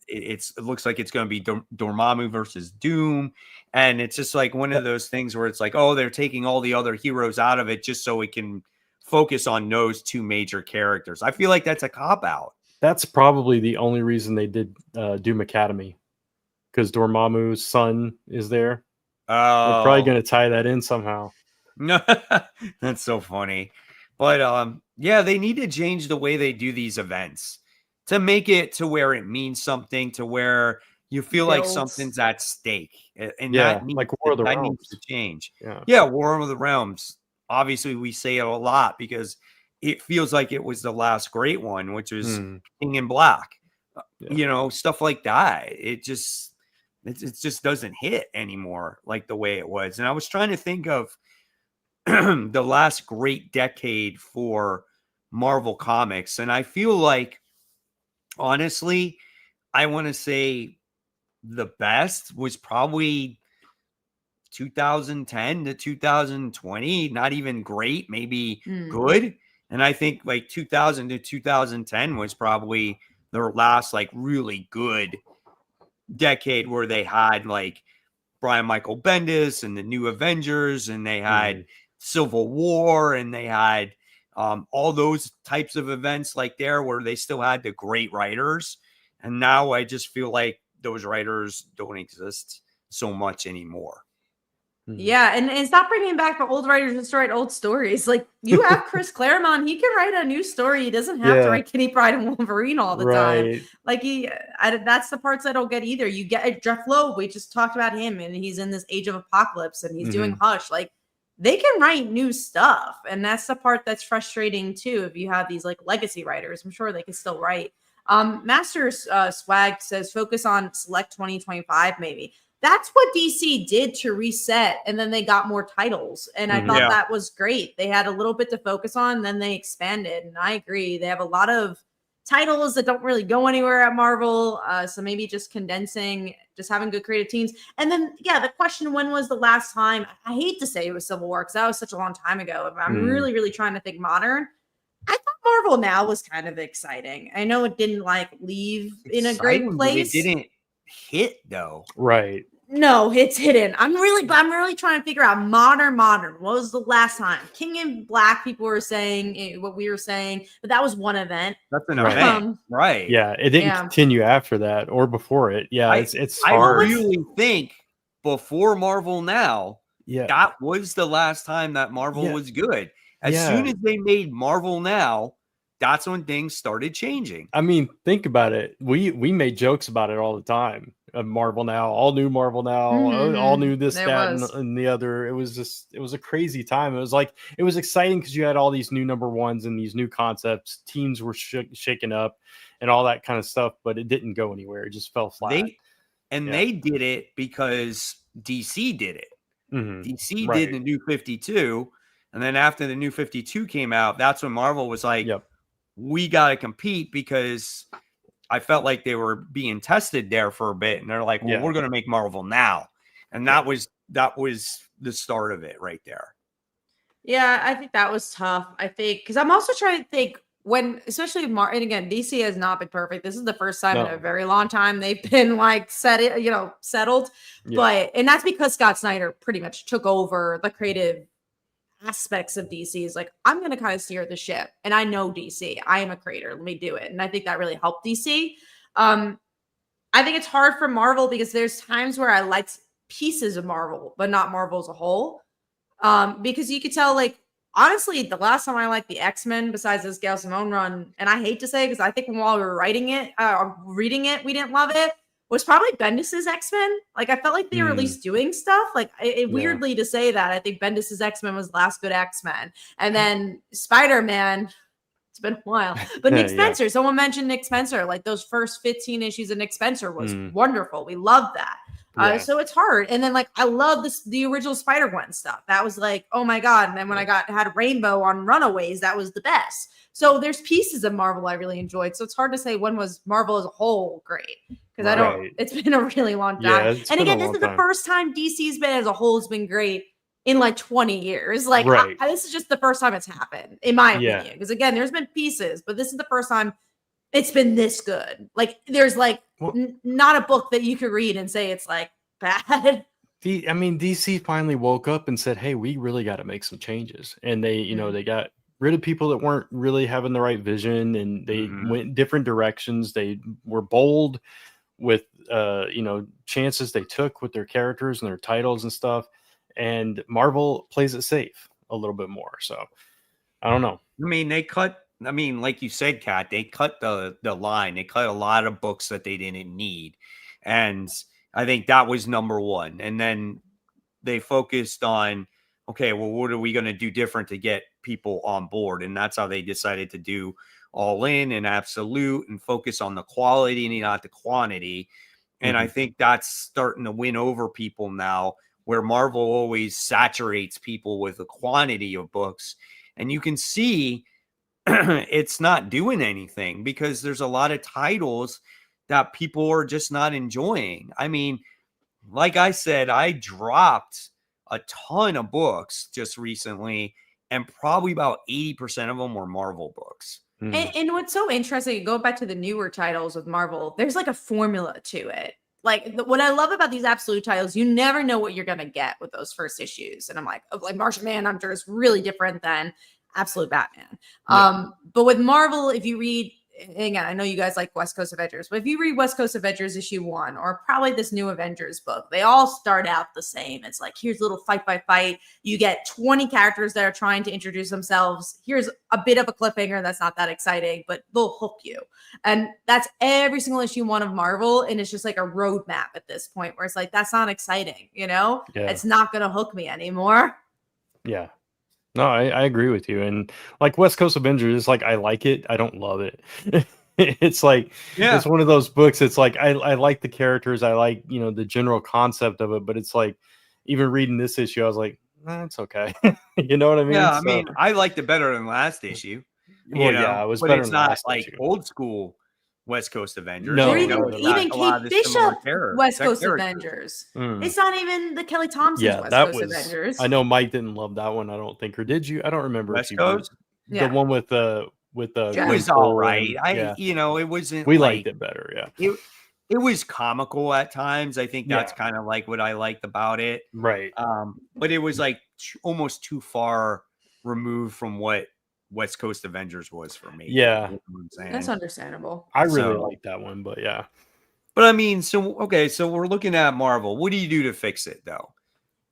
it looks like it's going to be Dormammu versus Doom. And it's just like one of those things where it's like, oh, they're taking all the other heroes out of it just so we can focus on those two major characters. I feel like that's a cop-out. That's probably the only reason they did Doom Academy, because Dormammu's son is there. Oh, they're probably going to tie that in somehow. No, that's so funny. But they need to change the way they do these events to make it to where it means something, to where you feel like something's at stake. And that needs, like War of the Realms needs to change. Yeah, War of the Realms. Obviously, we say it a lot because it feels like it was the last great one, which was King in Black. Stuff like that. It just doesn't hit anymore like the way it was. And I was trying to think of the last great decade for Marvel Comics. And I feel like, honestly, I want to say the best was probably 2010 to 2020. Not even great, maybe good. And I think like 2000 to 2010 was probably their last like really good decade where they had like Brian Michael Bendis and the New Avengers, and they had Civil War, and they had all those types of events like there where they still had the great writers. And now I just feel like those writers don't exist so much anymore. Yeah, and it's not bringing back the old writers just to write old stories. Like, you have Chris Claremont, he can write a new story. He doesn't have to write Kitty Pryde and Wolverine all the time. Like, that's the parts I don't get either. You get Jeff Loeb, we just talked about him, and he's in this Age of Apocalypse, and he's doing Hush. Like, they can write new stuff, and that's the part that's frustrating too. If you have these like legacy writers, I'm sure they can still write. Master Swag says focus on Select 2025 maybe. That's what DC did to reset, and then they got more titles, and I thought that was great. They had a little bit to focus on, then they expanded, and I agree. They have a lot of titles that don't really go anywhere at Marvel, so maybe just condensing, just having good creative teams. And then, the question, when was the last time? I hate to say it was Civil War because that was such a long time ago. I'm really, really trying to think modern. I thought Marvel Now was kind of exciting. I know it didn't like leave in a great place. It didn't hit though. Right. No, it's hidden. I'm really trying to figure out modern. What was the last time? King in Black, people were saying what we were saying, but that was one event. That's an event, right? Yeah, it didn't continue after that or before it. Yeah, it's hard. I really think before Marvel Now, that was the last time that Marvel was good. As soon as they made Marvel Now, that's when things started changing. I mean, think about it. We made jokes about it all the time. Marvel Now, all new Marvel Now, all new this, and the other. It was a crazy time. It was exciting because you had all these new number ones and these new concepts. Teams were shaken up and all that kind of stuff, but it didn't go anywhere. It just fell flat. They did it because DC did it. DC did the New 52, and then after the New 52 came out, that's when Marvel was like, we got to compete, because I felt like they were being tested there for a bit, and they're like, well, we're going to make Marvel Now. And that was the start of it right there. Yeah, I think that was tough. I think, because I'm also trying to think when, especially and again, DC has not been perfect. This is the first time in a very long time they've been like settled. But, and that's because Scott Snyder pretty much took over the creative aspects of DC. Is like, I'm going to kind of steer the ship, and I know DC, I am a creator, let me do it. And I think that really helped DC. I think it's hard for Marvel because there's times where I liked pieces of Marvel, but not Marvel as a whole. Because you could tell, like, honestly, the last time I liked the X-Men, besides this Gail Simone run, and I hate to say, because I think while we were reading it, we didn't love it, was probably Bendis's X-Men. Like, I felt like they were at least doing stuff. Like, weirdly to say that, I think Bendis's X-Men was the last good X-Men. And then Spider-Man, it's been a while. But Nick Spencer, someone mentioned Nick Spencer. Like, those first 15 issues of Nick Spencer was wonderful. We loved that. So it's hard. And then, like, I love the original Spider-Gwen stuff. That was like, oh my God. And then when I had Rainbow on Runaways, that was the best. So there's pieces of Marvel I really enjoyed. So it's hard to say when was Marvel as a whole great. Because it's been a really long time. And again, this is the first time DC's been as a whole has been great in like 20 years. Like, this is just the first time it's happened, in my opinion. Because again, there's been pieces, but this is the first time it's been this good. Like, there's like not a book that you could read and say it's like bad. DC finally woke up and said, hey, we really got to make some changes. And they, they got rid of people that weren't really having the right vision, and they went different directions. They were bold with chances they took with their characters and their titles and stuff, and Marvel plays it safe a little bit more. So I don't know. Like you said, Kat, they cut the line. They cut a lot of books that they didn't need, and I think that was number one. And then they focused on, okay, well, what are we going to do different to get people on board? And that's how they decided to do All In and Absolute and focus on the quality and not the quantity. And I think that's starting to win over people now, where Marvel always saturates people with the quantity of books. And you can see it's not doing anything because there's a lot of titles that people are just not enjoying. I mean, like I said, I dropped a ton of books just recently, and probably about 80% of them were Marvel books. And what's so interesting, go back to the newer titles with Marvel, there's like a formula to it. what I love about these absolute titles, you never know what you're gonna get with those first issues. And I'm like Martian Manhunter is really different than Absolute Batman. But with Marvel, if you read, again, I know you guys like West Coast Avengers, but if you read West Coast Avengers issue 1, or probably this new Avengers book, they all start out the same. It's like, here's a little fight. You get 20 characters that are trying to introduce themselves. Here's a bit of a cliffhanger that's not that exciting, but they'll hook you. And that's every single issue 1 of Marvel. And it's just like a roadmap at this point where it's like, that's not exciting, It's not going to hook me anymore. Yeah. No, I agree with you. And like West Coast Avengers, it's like I like it. I don't love it. It's like it's one of those books. It's like I like the characters. I like, the general concept of it. But it's like even reading this issue, I was like, it's okay. You know what I mean? Yeah, I mean, I liked it better than last issue. Yeah, it was but better it's than not last like issue. old school West Coast Avengers. No, or no, even Kate Bishop West Coast Avengers. It's not even the Kelly Thompson's West Coast Avengers. I know Mike didn't love that one, I don't think, or did you? I don't remember. West Coast? The one with the it was all right. It wasn't. We liked it better. Yeah, it was comical at times. I think that's kind of like what I liked about it. Right. But it was like almost too far removed from what West Coast Avengers was for me. Yeah, that's understandable. I really like that one, but yeah. But I mean, so we're looking at Marvel. What do you do to fix it, though?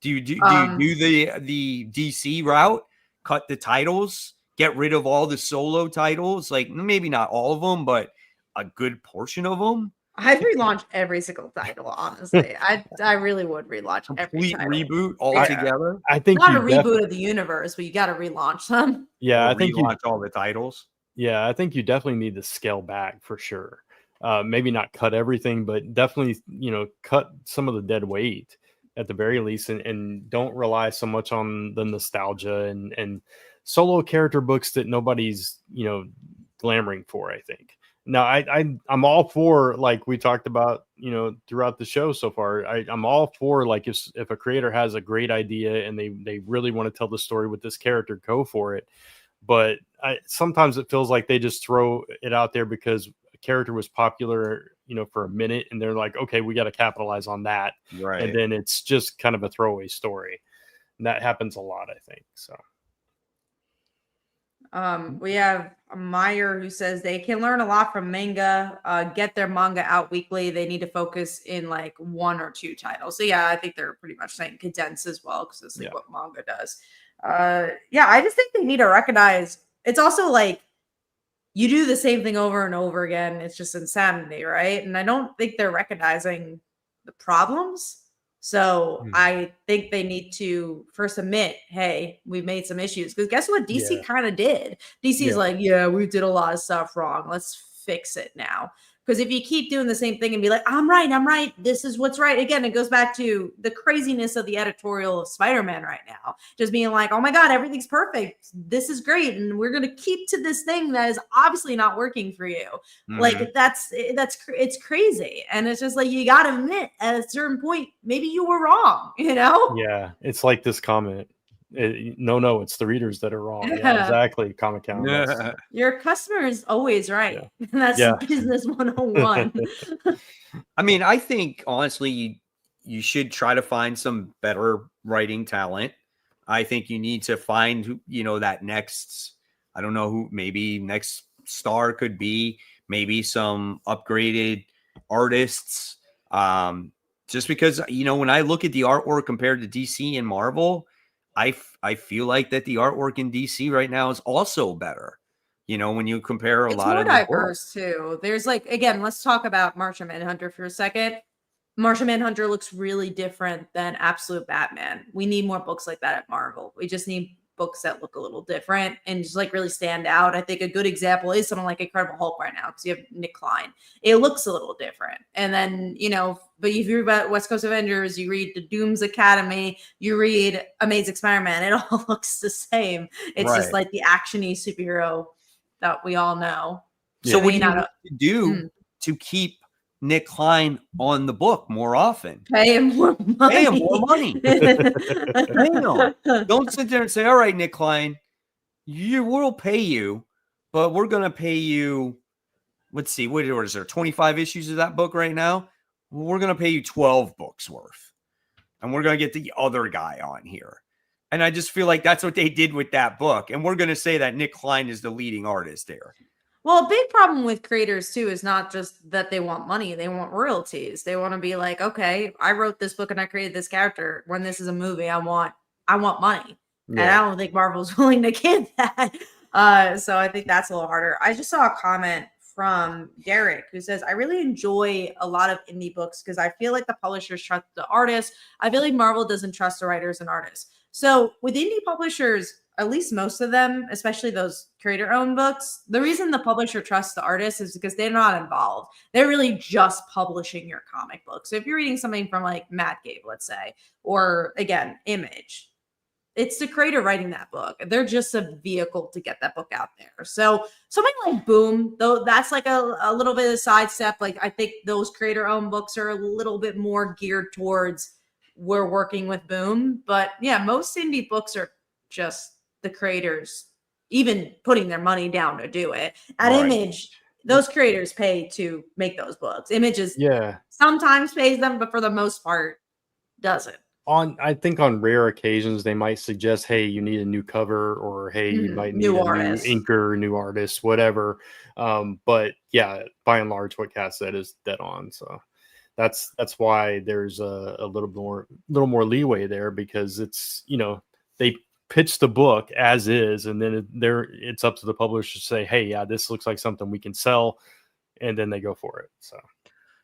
Do you do the DC route? Cut the titles, get rid of all the solo titles, like maybe not all of them, but a good portion of them. I'd relaunch every single title, honestly. I really would relaunch every title. Reboot altogether. I think not a reboot of the universe, but you got to relaunch them. Yeah, I think relaunch all the titles. Yeah, I think you definitely need to scale back for sure. Maybe not cut everything, but definitely cut some of the dead weight at the very least, and don't rely so much on the nostalgia and solo character books that nobody's glamoring for. I think. Now, I'm all for, like we talked about, throughout the show so far. I'm all for, like, if a creator has a great idea and they really want to tell the story with this character, go for it. But sometimes it feels like they just throw it out there because a character was popular, for a minute, and they're like, okay, we got to capitalize on that, right? And then it's just kind of a throwaway story, and that happens a lot, I think. So. We have Meyer who says they can learn a lot from manga, get their manga out weekly. They need to focus in like 1 or 2 titles. So yeah, I think they're pretty much saying condense as well, because that's like what manga does. I just think they need to recognize it's also like you do the same thing over and over again. It's just insanity, right? And I don't think they're recognizing the problems. So I think they need to first admit, hey, we've made some issues. Because guess what? DC kind of did. DC is like, we did a lot of stuff wrong. Let's fix it now. Because if you keep doing the same thing and be like, I'm right. This is what's right. Again, it goes back to the craziness of the editorial of Spider-Man right now. Just being like, oh my God, everything's perfect. This is great. And we're going to keep to this thing that is obviously not working for you. Like it's crazy. And it's just like, you got to admit at a certain point, maybe you were wrong, Yeah. It's like this comment. No, it's the readers that are wrong. Yeah, exactly. Comic Count. Yeah. Your customer is always right. Yeah. That's business 101. I mean, I think honestly, you should try to find some better writing talent. I think you need to find, that next, I don't know who, maybe next star could be, maybe some upgraded artists. Just because, when I look at the artwork compared to DC and Marvel, I feel like that the artwork in DC right now is also better. When you compare a lot of it's more diverse too. There's like, again, let's talk about Martian Manhunter for a second. Martian Manhunter looks really different than Absolute Batman. We need more books like that at Marvel. We just need books that look a little different and just like really stand out. I think a good example is something like Incredible Hulk right now, because you have Nick Klein. It looks a little different. And then, but if you read about West Coast Avengers, you read the Doom's Academy, you read Amazing Spider-Man, it all looks the same. It's just like the action-y superhero that we all know. So what do you have to do to keep Nick Klein on the book more often? Pay him more money. Don't sit there and say, all right, Nick Klein, we'll pay you, but we're going to pay you, let's see, what is there, 25 issues of that book right now? well, we're going to pay you 12 books worth, and we're going to get the other guy on here. And I just feel like that's what they did with that book. And we're going to say that Nick Klein is the leading artist there. Well, a big problem with creators too is not just that they want money, they want royalties. They want to be like, okay, I wrote this book and I created this character. When this is a movie, I want money. Yeah. And I don't think Marvel's willing to give that. So I think that's a little harder. I just saw a comment from Derek who says, I really enjoy a lot of indie books because I feel like the publishers trust the artists. I feel like Marvel doesn't trust the writers and artists. So with indie publishers, at least most of them, especially those creator-owned books, the reason the publisher trusts the artist is because they're not involved. They're really just publishing your comic book. So if you're reading something from like Matt Gabe, let's say, or again, Image, it's the creator writing that book. They're just a vehicle to get that book out there. So something like Boom, though, that's like a little bit of a sidestep. Like I think those creator-owned books are a little bit more geared towards we're working with Boom. But yeah, most indie books are just the creators even putting their money down to do it. At Image, those creators pay to make those books. Images sometimes pays them, but for the most part doesn't. I think on rare occasions they might suggest, hey, you need a new cover, or hey, you might need new inker, new artist, whatever. But yeah, by and large, what Kat said is dead on. So that's why there's a little more leeway there, because it's, they pitch the book as is, and then it's up to the publisher to say, hey, yeah, this looks like something we can sell, and then they go for it. So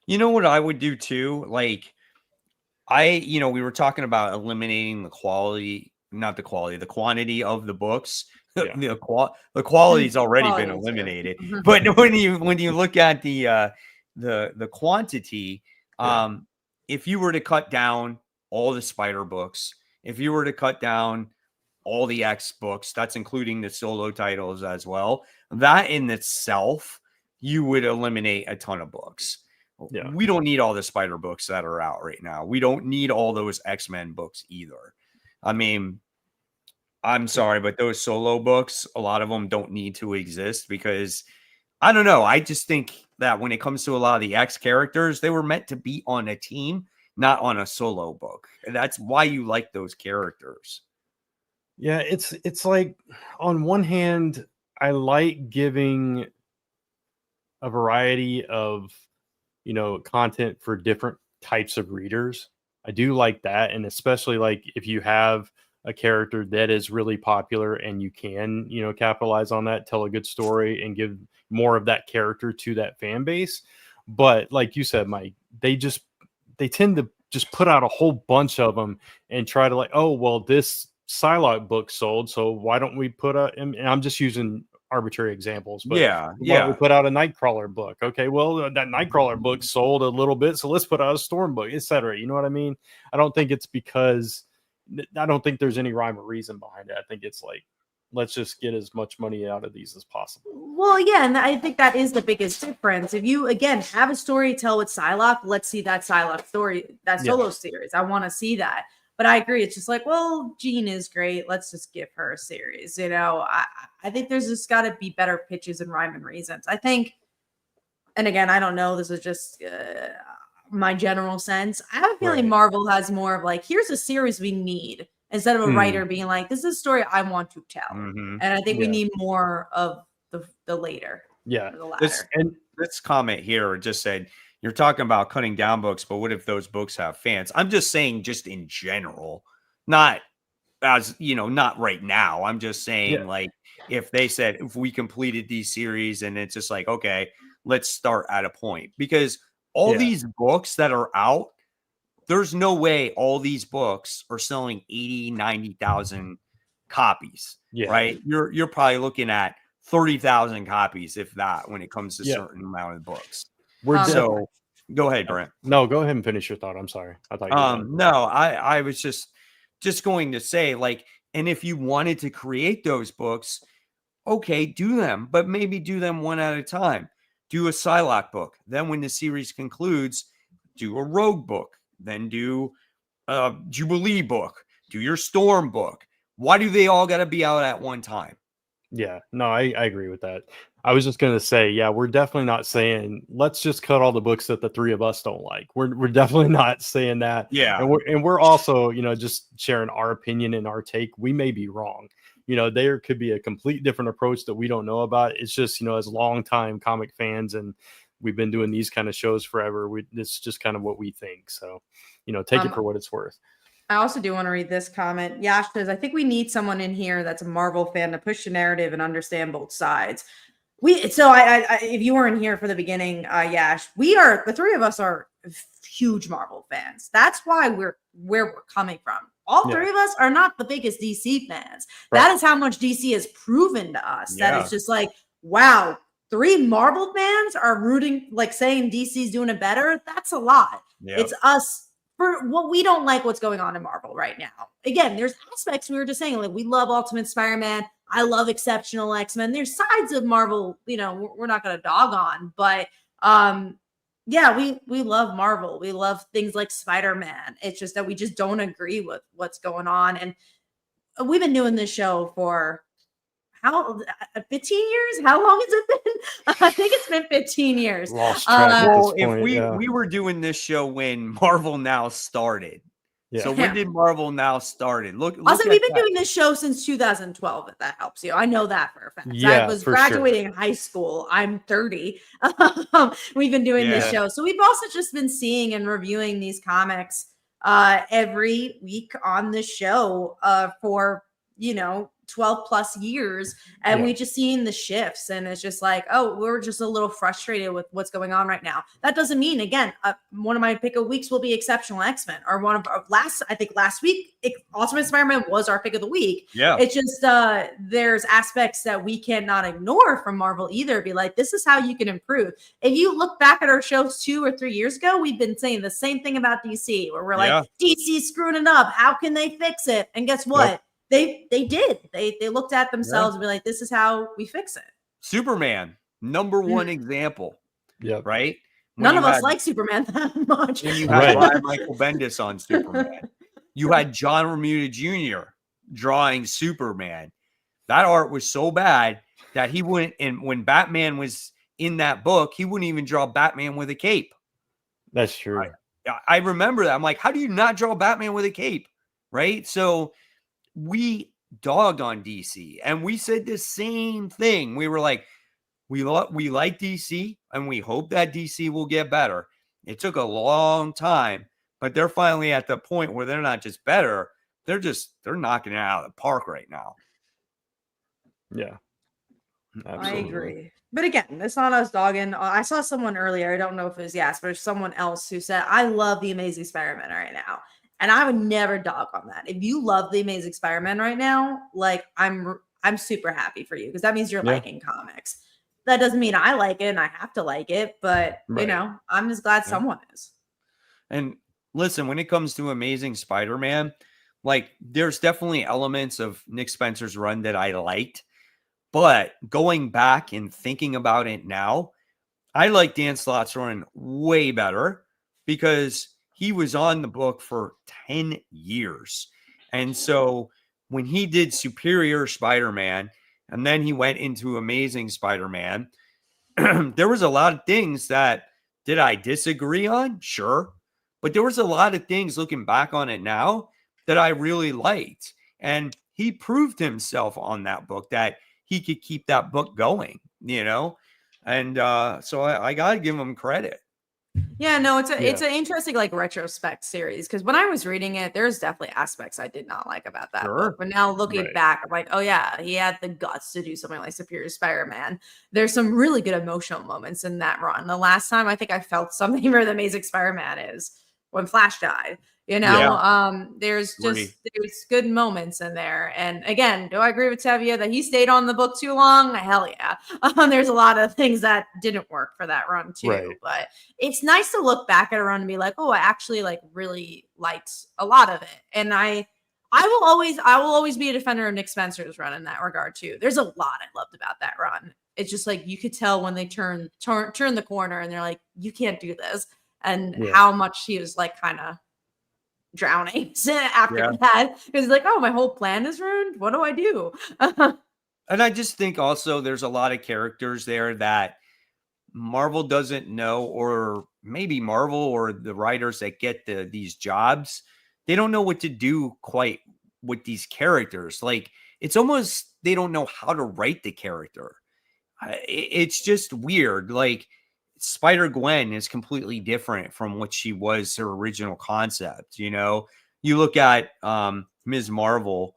you know what I would do too? Like we were talking about eliminating the quantity of the books. Yeah. the quality's already been eliminated. But when you look at the quantity, if you were to cut down all the Spider books, if you were to cut down all the X books, that's including the solo titles as well, that in itself, you would eliminate a ton of books. Yeah. We don't need all the Spider books that are out right now. We don't need all those X-Men books either. I mean, I'm sorry, but those solo books, a lot of them don't need to exist, because I don't know. I just think that when it comes to a lot of the X characters, they were meant to be on a team, not on a solo book. And that's why you like those characters. Yeah, it's like, on one hand, I like giving a variety of content for different types of readers. I do like that. And especially like if you have a character that is really popular and you can, capitalize on that, tell a good story and give more of that character to that fan base. But like you said, Mike, they tend to just put out a whole bunch of them and try to like, oh, well, this Psylocke book sold, so why don't we put and I'm just using arbitrary examples, but we put out a Nightcrawler book. Okay, well, that Nightcrawler book sold a little bit, so let's put out a Storm book, etc. You know what I mean? I don't think there's any rhyme or reason behind it. I think it's like, let's just get as much money out of these as possible. Well, yeah, and I think that is the biggest difference. If you, again, have a story to tell with Psylocke, let's see that Psylocke story, that solo series. I want to see that. But I agree. It's just like, well, Jean is great. Let's just give her a series. I think there's just got to be better pitches and rhyme and reasons. I think, and again, I don't know. This is just my general sense. I have a feeling Marvel has more of like, here's a series we need, instead of a writer being like, this is a story I want to tell. Mm-hmm. And I think we need more of the later. Yeah. The latter. This comment here just said, you're talking about cutting down books, but what if those books have fans? I'm just saying, just in general, not right now. I'm just saying, like, if they said, if we completed these series and it's just like, okay, let's start at a point, because all these books that are out, there's no way all these books are selling 80, 90,000 copies, right? You're probably looking at 30,000 copies, if that, when it comes to certain amount of books. So go ahead, Brent. No, go ahead and finish your thought. I'm sorry. I thought no, I was just going to say, like, and if you wanted to create those books, okay, do them, but maybe do them one at a time. Do a Psylocke book. Then when the series concludes, do a Rogue book. Then do a Jubilee book. Do your Storm book. Why do they all got to be out at one time? Yeah, no, I agree with that. I was just gonna say, yeah, we're definitely not saying let's just cut all the books that the three of us don't like. We're definitely not saying that. Yeah. And we're also, you know, just sharing our opinion and our take. We may be wrong. You know, there could be a complete different approach that we don't know about. It's just, you know, as longtime comic fans and we've been doing these kind of shows forever, it's just kind of what we think. So, you know, take it for what it's worth. I also do want to read this comment. Yash says, I think we need someone in here that's a Marvel fan to push the narrative and understand both sides. If you weren't here for the beginning, Yash, the three of us are huge Marvel fans. That's why we're where we're coming from. All three of us are not the biggest DC fans. Right. That is how much DC has proven to us. That it's just like, wow, three Marvel fans are rooting, like saying DC's doing it better. That's a lot. Yep. It's us. For what we don't like what's going on in Marvel right now. Again, there's aspects we were just saying, like we love Ultimate Spider-Man. I love Exceptional X-Men. There's sides of Marvel, you know, we're not going to dog on, but yeah, we love Marvel. We love things like Spider-Man. It's just that we just don't agree with what's going on. And we've been doing this show for 15 years? How long has it been? I think it's been 15 years. Lost track at this if point, we were doing this show when Marvel Now started. Yeah. So when did Marvel Now started? Look also, we've been doing this show since 2012, if that helps you. I know that for a fact. Yeah, I was graduating high school. I'm 30. We've been doing this show. So we've also just been seeing and reviewing these comics every week on the show for, you know, 12 plus years, and we just seen the shifts, and it's just like, oh, we're just a little frustrated with what's going on right now. That doesn't mean, again, one of my pick of weeks will be Exceptional X-Men, or one of our last week Ultimate Spider-Man was our pick of the week. It's just there's aspects that we cannot ignore from Marvel either. Be like, this is how you can improve. If you look back at our shows 2 or 3 years ago, we've been saying the same thing about DC, where we're like, DC's screwing it up, how can they fix it? And guess what? They did. They looked at themselves and be like, this is how we fix it. Superman, number one example. Yeah. Right? None of us like Superman that much. When you had Michael Bendis on Superman. You had John Romita Jr. drawing Superman. That art was so bad that he wouldn't, and when Batman was in that book, he wouldn't even draw Batman with a cape. That's true. I remember that. I'm like, how do you not draw Batman with a cape? Right? So we dogged on DC, and we said the same thing. We were like, we like DC, and we hope that DC will get better. It took a long time, but they're finally at the point where they're not just better, they're knocking it out of the park right now. Yeah, absolutely. I agree. But again, it's not us dogging. I saw someone earlier, I don't know if it was but there's someone else who said, I love the Amazing Spider-Man right now. And I would never dog on that. If you love the Amazing Spider-Man right now, like I'm super happy for you, because that means you're liking comics. That doesn't mean I like it and I have to like it, but you know, I'm just glad someone is. And listen, when it comes to Amazing Spider-Man, like there's definitely elements of Nick Spencer's run that I liked, but going back and thinking about it now, I like Dan Slott's run way better, because he was on the book for 10 years. And so when he did Superior Spider-Man, and then he went into Amazing Spider-Man, there was a lot of things that, did I disagree on? Sure. But there was a lot of things looking back on it now that I really liked. And he proved himself on that book that he could keep that book going, you know? And so I got to give him credit. Yeah, no, it's an interesting like retrospect series, because when I was reading it, there's definitely aspects I did not like about that book. But now looking back, I'm like, oh yeah, he had the guts to do something like Superior Spider-Man. There's some really good emotional moments in that run. The last time I think I felt something where the Amazing Spider-Man is when Flash died. You know, there's good moments in there. And again, do I agree with Tevye that he stayed on the book too long? Hell yeah. There's a lot of things that didn't work for that run too. But it's nice to look back at a run and be like, oh, I actually like really liked a lot of it. And I will always be a defender of Nick Spencer's run in that regard too. There's a lot I loved about that run. It's just like you could tell when they turn the corner and they're like, you can't do this, and how much he was like kind of drowning after that, because like, oh, my whole plan is ruined, what do I do? And I just think also there's a lot of characters there that Marvel doesn't know, or maybe Marvel or the writers that get these jobs, they don't know what to do quite with these characters. Like, it's almost they don't know how to write the character. It's just weird. Like, Spider-Gwen is completely different from what she was, her original concept. You know, you look at Ms. Marvel,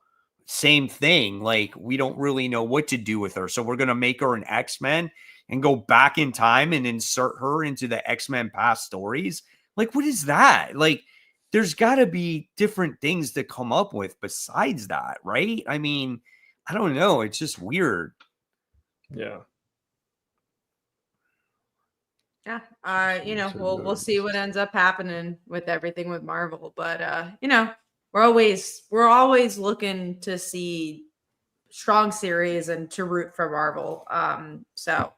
same thing. Like, we don't really know what to do with her, so we're gonna make her an X-Men and go back in time and insert her into the X-Men past stories. Like, what is that? Like, there's got to be different things to come up with besides that, right? I mean, I don't know. It's just weird. Yeah. Yeah. You know, we'll see what ends up happening with everything with Marvel. But you know, we're always looking to see strong series and to root for Marvel. So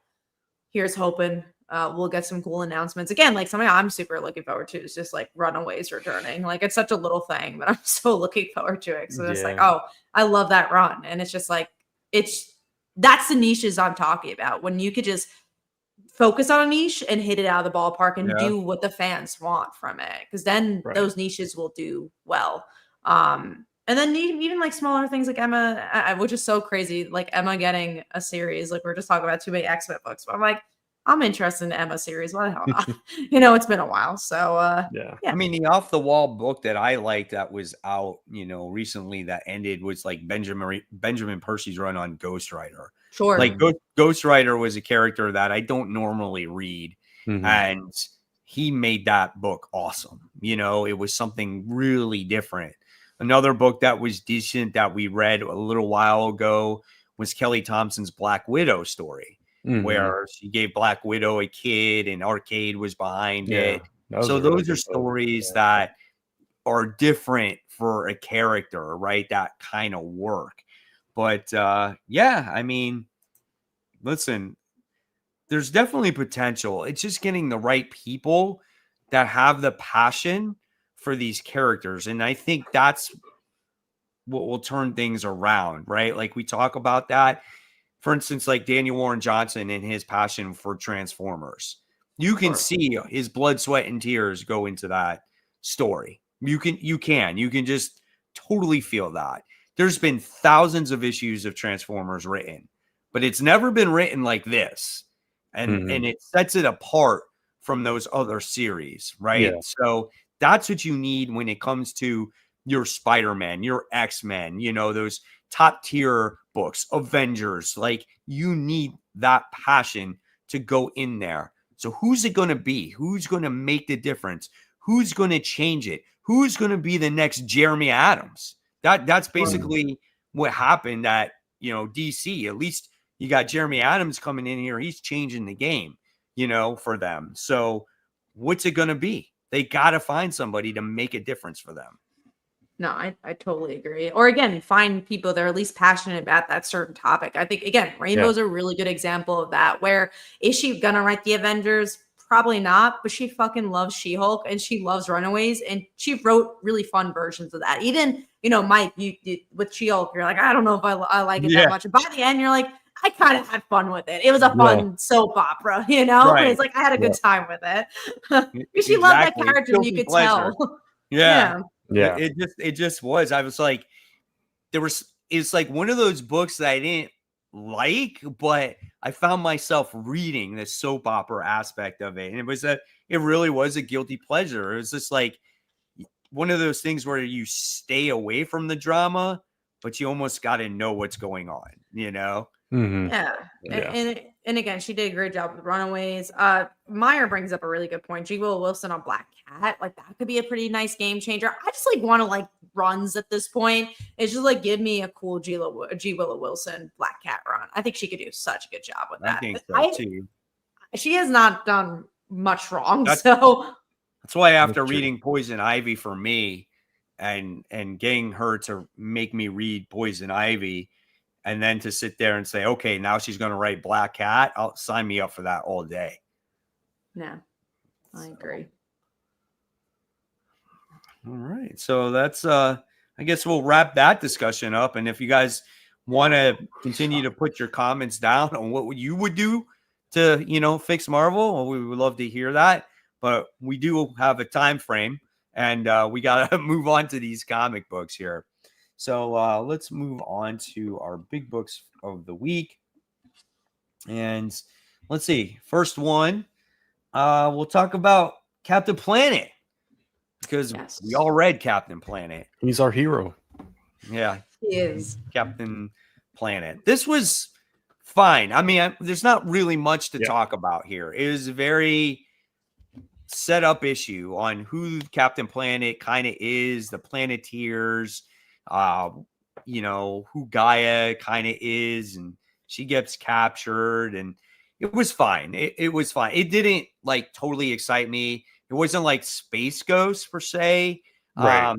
here's hoping we'll get some cool announcements. Again, like something I'm super looking forward to is just like Runaways returning. Like, it's such a little thing, but I'm so looking forward to it. So it's like, oh, I love that run. And it's just like, that's the niches I'm talking about. When you could just focus on a niche and hit it out of the ballpark and do what the fans want from it. Because then those niches will do well. And then even like smaller things like Emma, which is so crazy, like Emma getting a series. Like, we're just talking about 2 big X-Men books, but I'm like, I'm interested in the Emma series. Why the hell not? You know, it's been a while. So yeah. I mean, the off the wall book that I liked that was out, you know, recently that ended was like Benjamin Percy's run on Ghost Rider. Sure. Like, Ghost Rider was a character that I don't normally read. And he made that book awesome. You know, it was something really different. Another book that was decent that we read a little while ago was Kelly Thompson's Black Widow story, where she gave Black Widow a kid and Arcade was behind it. So those are stories that are different for a character, right? That kind of work. But yeah, I mean, listen, there's definitely potential. It's just getting the right people that have the passion for these characters. And I think that's what will turn things around, right? Like, we talk about that. For instance, like Daniel Warren Johnson and his passion for Transformers. You can see his blood, sweat, and tears go into that story. You can just totally feel that. There's been thousands of issues of Transformers written, but it's never been written like this. And it sets it apart from those other series, right? Yeah. So that's what you need when it comes to your Spider-Man, your X-Men, you know, those top tier books, Avengers. Like, you need that passion to go in there. So who's it going to be? Who's going to make the difference? Who's going to change it? Who's going to be the next Jeremy Adams? That's basically what happened at, you know, DC. At least you got Jeremy Adams coming in here. He's changing the game, you know, for them. So what's it going to be? They got to find somebody to make a difference for them. No, I totally agree. Or again, find people that are at least passionate about that certain topic. I think, again, Rainbow's a really good example of that. Where is she gonna write the Avengers? Probably not, but she fucking loves She-Hulk and she loves Runaways, and she wrote really fun versions of that. Even, you know, Mike, you with She-Hulk, you're like, I don't know if I like it that much. And by the end, you're like, I kind of had fun with it. It was a fun soap opera, you know? But it's like, I had a good time with it. Because she loved that character, and you could tell. Yeah. It just was. I was like, it's like one of those books that I didn't like, but I found myself reading the soap opera aspect of it. And it really was a guilty pleasure. It was just like one of those things where you stay away from the drama, but you almost got to know what's going on, you know? Yeah. And again, she did a great job with Runaways. Meyer brings up a really good point. G. Willow Wilson on Black Cat, like that could be a pretty nice game changer. I just like want to like runs at this point. It's just like, give me a cool G. Willow Wilson Black Cat run. I think she could do such a good job with that. I think so too. She has not done much wrong. So that's why after reading Poison Ivy for me and getting her to make me read Poison Ivy, and then to sit there and say, okay, now she's going to write Black Cat. I'll sign me up for that all day. Yeah, I agree. All right. So that's, I guess we'll wrap that discussion up. And if you guys want to continue to put your comments down on what you would do to, fix Marvel, well, we would love to hear that. But we do have a time frame, and we got to move on to these comic books here. So let's move on to our big books of the week. And let's see. First one, we'll talk about Captain Planet, because we all read Captain Planet. He's our hero. Yeah. He is. Captain Planet. This was fine. I mean, there's not really much to talk about here. It was a very set up issue on who Captain Planet kind of is, the Planeteers, who Gaia kind of is, and she gets captured, and it was fine. It was fine. It didn't like totally excite me. It wasn't like Space Ghost per se. Right.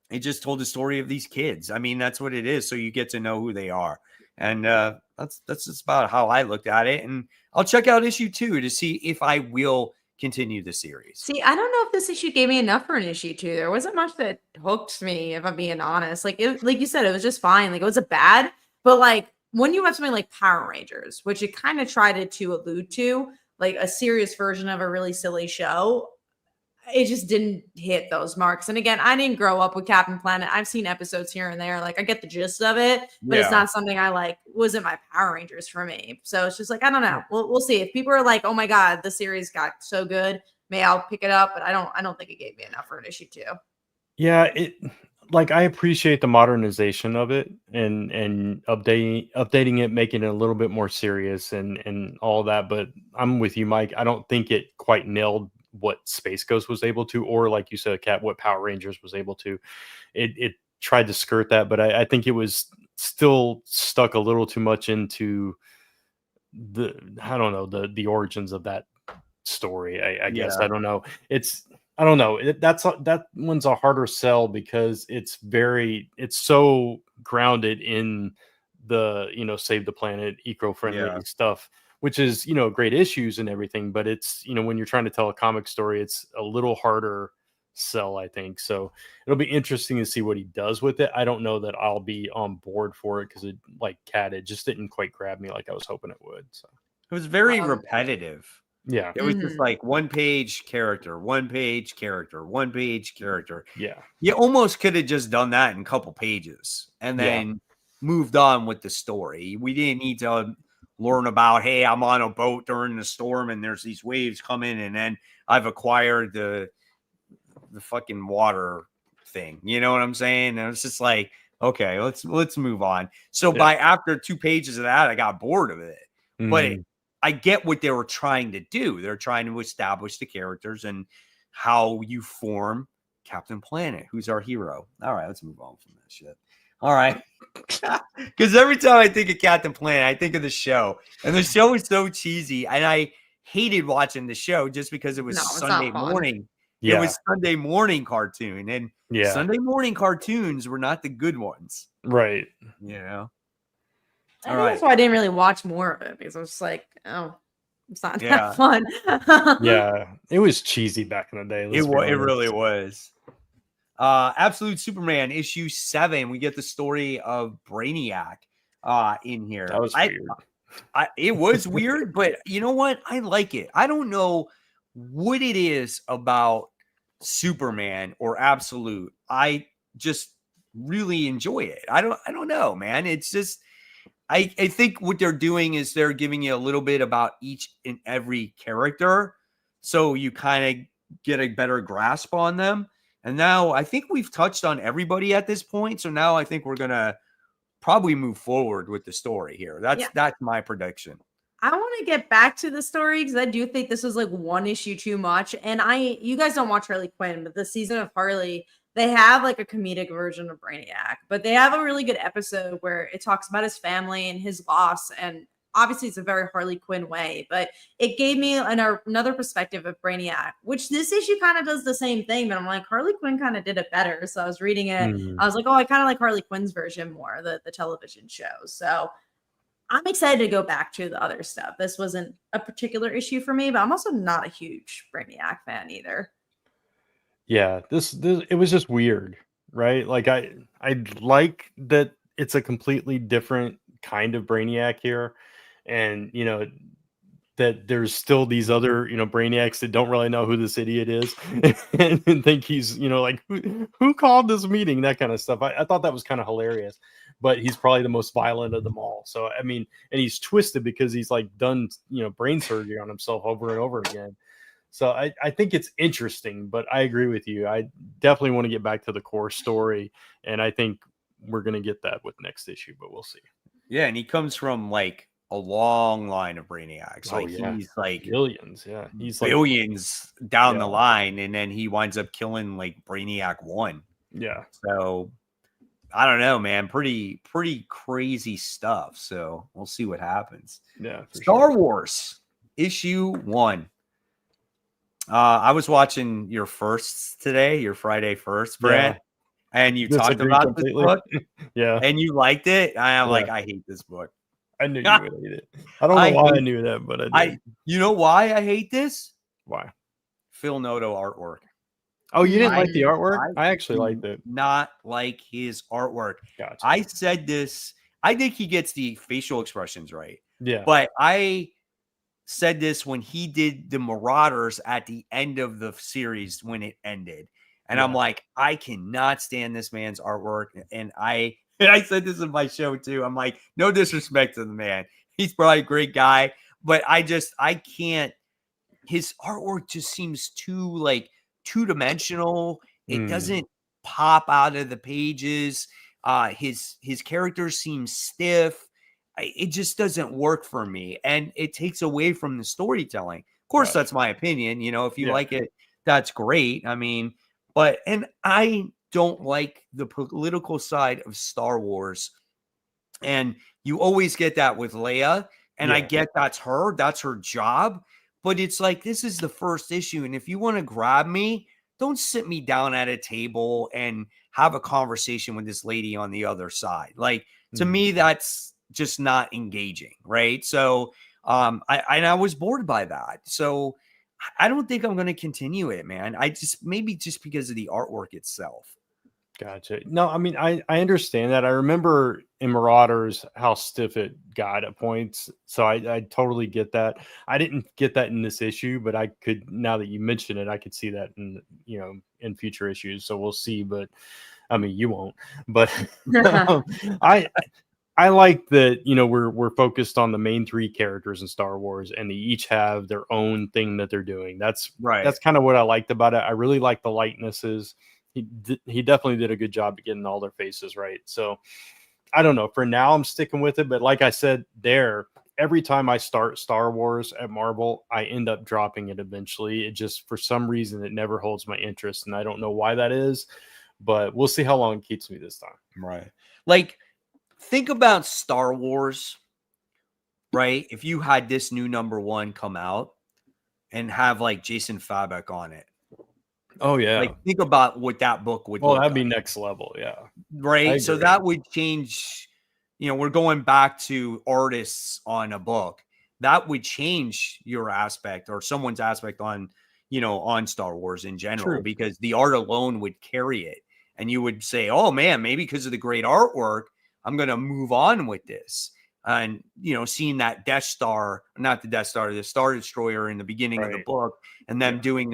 It just told the story of these kids. I mean, that's what it is. So you get to know who they are. And that's just about how I looked at it. And I'll check out issue 2 to see if I will continue the series. See, I don't know if this issue gave me enough for an issue 2. There wasn't much that hooked me, if I'm being honest. Like you said, it was just fine. Like it wasn't bad, but like when you have something like Power Rangers, which it kind of tried to allude to, like a serious version of a really silly show, it just didn't hit those marks. And again, I didn't grow up with Captain Planet. I've seen episodes here and there. Like I get the gist of it, but it's not something I like. Wasn't my Power Rangers for me. So it's just like, I don't know. We'll see. If people are like, oh my God, the series got so good, maybe I'll pick it up. But I don't think it gave me enough for an issue 2. Yeah, I appreciate the modernization of it and updating it, making it a little bit more serious and all that. But I'm with you, Mike. I don't think it quite nailed what Space Ghost was able to, or like you said, what Power Rangers was able to. It tried to skirt that, but I think it was still stuck a little too much into the origins of that story. I guess I don't know. I don't know. That one's a harder sell because it's so grounded in the save the planet, eco-friendly stuff, which is great issues and everything. But it's when you're trying to tell a comic story, it's a little harder sell, I think. So it'll be interesting to see what he does with it. I don't know that I'll be on board for it because it just didn't quite grab me like I was hoping it would. So it was very repetitive. Yeah. It was just like one page character, one page character, one page character. Yeah. You almost could have just done that in a couple pages and then moved on with the story. We didn't need to learn about, hey, I'm on a boat during the storm and there's these waves coming and then I've acquired the fucking water thing. You know what I'm saying? And it's just like, okay, let's move on. So by after 2 pages of that, I got bored of it. But I get what they were trying to do. They're trying to establish the characters and how you form Captain Planet, who's our hero. All right, let's move on from that shit. All right. Because every time I think of Captain Planet, I think of the show. And the show is so cheesy. And I hated watching the show just because it was Sunday morning. Yeah. It was Sunday morning cartoon. And Sunday morning cartoons were not the good ones. Right. I think that's why I didn't really watch more of it, because I was just like, oh, it's not that fun. Yeah, it was cheesy back in the day. It really was. Absolute Superman issue 7. We get the story of Brainiac in here. That was weird. It was weird, but you know what? I like it. I don't know what it is about Superman or Absolute. I just really enjoy it. I don't know, man. It's just I think what they're doing is they're giving you a little bit about each and every character, so you kind of get a better grasp on them. And now I think we've touched on everybody at this point. So now I think we're gonna probably move forward with the story here. That's my prediction. I want to get back to the story because I do think this was like one issue too much. And you guys don't watch Harley Quinn, but the season of Harley, they have like a comedic version of Brainiac, but they have a really good episode where it talks about his family and his loss. And obviously it's a very Harley Quinn way, but it gave me another perspective of Brainiac, which this issue kind of does the same thing, but I'm like, Harley Quinn kind of did it better. So I was reading it. I was like, oh, I kind of like Harley Quinn's version more, the television show. So I'm excited to go back to the other stuff. This wasn't a particular issue for me, but I'm also not a huge Brainiac fan either. Yeah, this it was just weird, right? Like I like that it's a completely different kind of Brainiac here, and that there's still these other Brainiacs that don't really know who this idiot is and think he's like who called this meeting, that kind of stuff. I thought that was kind of hilarious, but he's probably the most violent of them all. So I mean, and he's twisted because he's like done brain surgery on himself over and over again. So I think it's interesting, but I agree with you. I definitely want to get back to the core story, and I think we're going to get that with next issue, but we'll see. Yeah, and he comes from like a long line of Brainiacs. Like he's like billions, he's billions down the line, and then he winds up killing like Brainiac 1. Yeah. So I don't know, man. Pretty crazy stuff. So we'll see what happens. Yeah. Star Wars issue 1. I was watching your firsts today, your Friday first, Brent, and you talked about this book. Yeah. And you liked it. I'm like, I hate this book. I knew you would hate it. I don't know why I knew that, but I did. You know why I hate this? Why? Phil Noto artwork. Oh, you didn't like the artwork? I actually liked it. Not like his artwork. Gotcha. I said this. I think he gets the facial expressions right. Yeah. But I said this when he did the Marauders at the end of the series when it ended. And I'm like, I cannot stand this man's artwork. And I said this in my show too. I'm like, no disrespect to the man. He's probably a great guy, but I can't. His artwork just seems too like two-dimensional. It doesn't pop out of the pages. His characters seem stiff. It just doesn't work for me, and it takes away from the storytelling. Of course, that's my opinion. If you like it, that's great. I mean, and I don't like the political side of Star Wars, and you always get that with Leia, and I get that's her job, but it's like, this is the first issue, and if you want to grab me, don't sit me down at a table and have a conversation with this lady on the other side. Like, to me, that's just not engaging, right? So I was bored by that. So I don't think I'm going to continue it, man. Maybe just because of the artwork itself. Gotcha. No, I mean, I understand that. I remember in Marauders how stiff it got at points. So I totally get that. I didn't get that in this issue, but I could, now that you mention it, I could see that in future issues. So we'll see, but I mean, you won't, but I like that, we're focused on the main 3 characters in Star Wars, and they each have their own thing that they're doing. That's right. That's kind of what I liked about it. I really like the likenesses. He definitely did a good job of getting all their faces right. So I don't know. For now, I'm sticking with it. But like I said, every time I start Star Wars at Marvel, I end up dropping it eventually. It just, for some reason, it never holds my interest, and I don't know why that is. But we'll see how long it keeps me this time. Right. Like, think about Star Wars, right? If you had this new #1 come out and have like Jason Fabek on it. Oh, yeah. Like, think about what that book would look that'd be like. next level. Yeah. Right. So that would change. We're going back to artists on a book. That would change your aspect or someone's aspect on Star Wars in general. True. Because the art alone would carry it. And you would say, oh, man, maybe because of the great artwork, I'm going to move on with this. And, seeing that the Star Destroyer in the beginning of the book, and them doing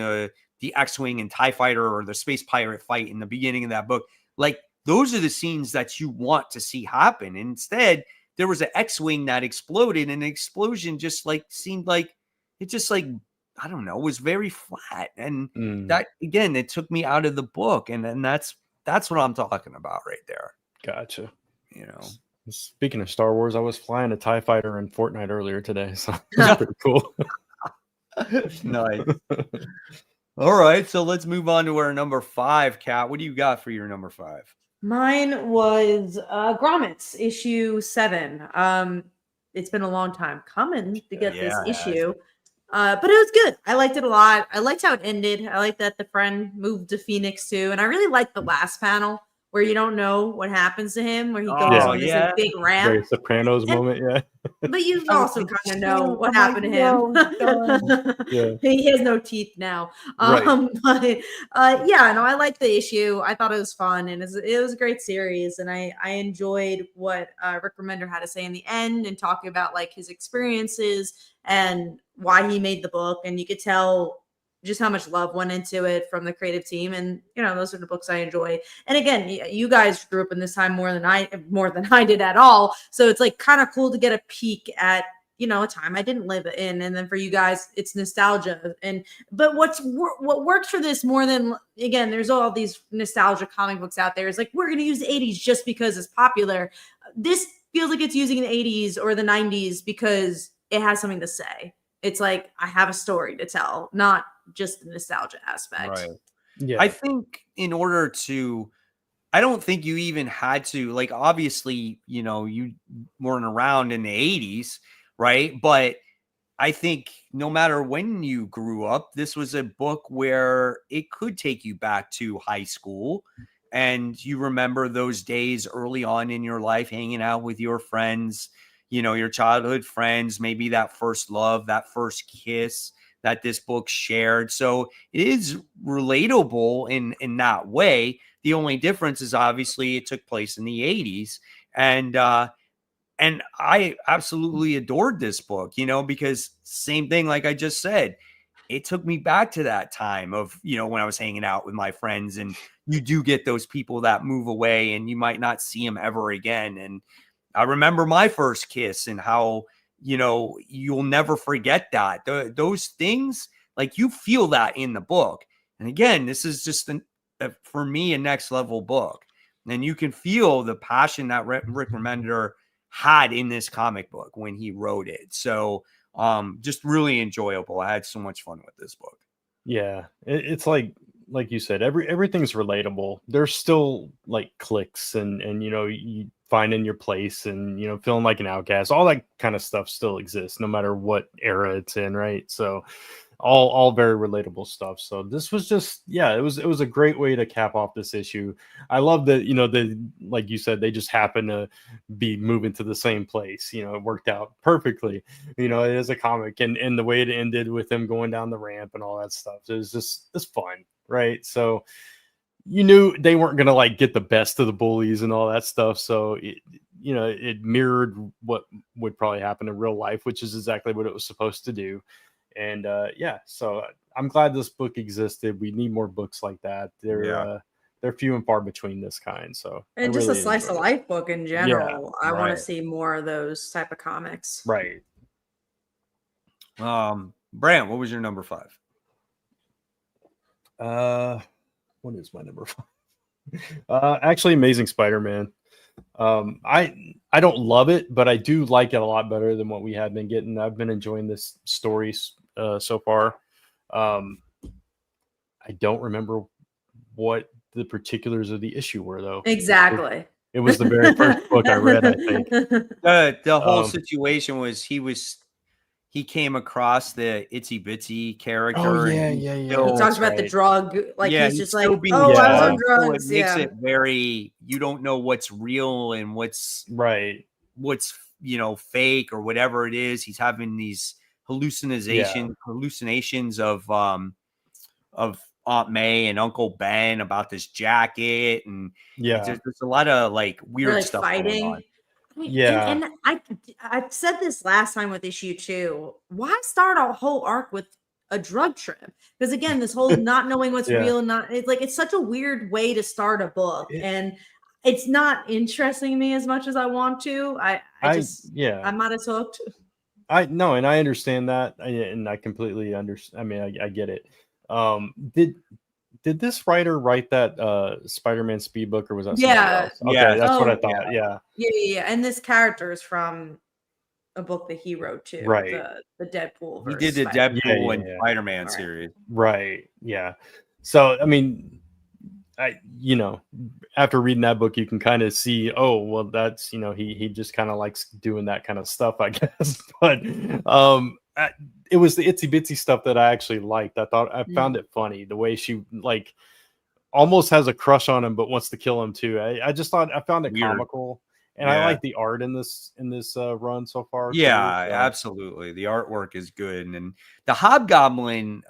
the X-Wing and TIE Fighter or the Space Pirate fight in the beginning of that book. Like, those are the scenes that you want to see happen. And instead, there was an X-Wing that exploded, and the explosion just like seemed like it just like, I don't know, was very flat. And that, again, it took me out of the book. And then that's what I'm talking about right there. Gotcha. Speaking of Star Wars, I was flying a TIE Fighter in Fortnite earlier today, so it's pretty cool. Nice. All right, so let's move on to our number 5, Kat. What do you got for your number 5? Mine was Grommets, issue 7. It's been a long time coming to get this issue, but it was good. I liked it a lot. I liked how it ended. I liked that the friend moved to Phoenix too, and I really liked the last panel where you don't know what happens to him, where he goes Oh, on this yeah. like, big ramp. Very Sopranos moment, yeah. But you I was also like, kind of know "Shoot, what I'm happened to like, him. no, done." Yeah. He has no teeth now. Right. But yeah, no, I liked the issue. I thought it was fun, and it was a great series. And I enjoyed what Rick Remender had to say in the end, and talking about like his experiences and why he made the book. And you could tell just how much love went into it from the creative team. And those are the books I enjoy. And again, you guys grew up in this time more than I did at all. So it's like kind of cool to get a peek at a time I didn't live in. And then for you guys, it's nostalgia. But what works for this more than, again, there's all these nostalgia comic books out there. It's like, we're going to use the 80s just because it's popular. This feels like it's using the 80s or the 90s because it has something to say. It's like, I have a story to tell, not just the nostalgia aspect. Right. Yeah. I think I don't think you even had to, like, obviously, you weren't around in the 80s, right? But I think no matter when you grew up, this was a book where it could take you back to high school, and you remember those days early on in your life, hanging out with your friends, your childhood friends, maybe that first love, that first kiss that this book shared. So it is relatable in that way. The only difference is obviously it took place in the 80s. And I absolutely adored this book, because same thing, like I just said, it took me back to that time of, when I was hanging out with my friends. And you do get those people that move away and you might not see them ever again. And I remember my first kiss and how, you'll never forget that. Those things, like, you feel that in the book. And again, this is just for me, a next level book. And you can feel the passion that Rick Remender had in this comic book when he wrote it. So just really enjoyable. I had so much fun with this book. Yeah, it's like you said, everything's relatable. There's still like clicks and you finding your place and feeling like an outcast. All that kind of stuff still exists, no matter what era it's in, right? So all very relatable stuff. So this was just, yeah, it was a great way to cap off this issue. I love that like you said, they just happen to be moving to the same place. It worked out perfectly. It is a comic, and the way it ended with them going down the ramp and all that stuff, it's fun, right? So you knew they weren't gonna like get the best of the bullies and all that stuff. So it mirrored what would probably happen in real life, which is exactly what it was supposed to do. And so I'm glad this book existed. We need more books like that. They're few and far between this kind. So and just really a slice of life book in general. I want to see more of those type of comics. Right. Brant, what was your number 5? What is my number 5? Actually, Amazing Spider-Man. I don't love it, but I do like it a lot better than what we had been getting. I've been enjoying this story so far. I don't remember what the particulars of the issue were, though. Exactly. It was the very first book I read, I think. The whole situation was he came across the Itsy Bitsy character. Oh, yeah. He talks about the drug. Like, he's just like, I was on drugs. So it makes it very, you don't know what's real and what's fake or whatever it is. He's having these hallucinations of Aunt May and Uncle Ben about this jacket. And there's a lot of like weird stuff going on. And I've said this last time with issue 2. Why start a whole arc with a drug trip? Because again, this whole not knowing what's real, it's such a weird way to start a book, and it's not interesting me as much as I want to. I'm not as hooked. And I understand that, and I completely understand. I mean, I get it. Did this writer write that Spider-Man speed book, or was that somebody else? Okay, that's what I thought. Yeah. And this character is from a book that he wrote too, right? The Deadpool. He did the Deadpool and Spider-Man series, right? Yeah. So I mean, after reading that book, you can kind of see, oh, well, that's he just kind of likes doing that kind of stuff, I guess. But it was the itsy bitsy stuff that I actually liked. I found it funny the way she almost has a crush on him, but wants to kill him too. I just thought I found it Weird. comical, and I like the art in this run so far. Yeah, too, so. Absolutely. The artwork is good, and the Hobgoblin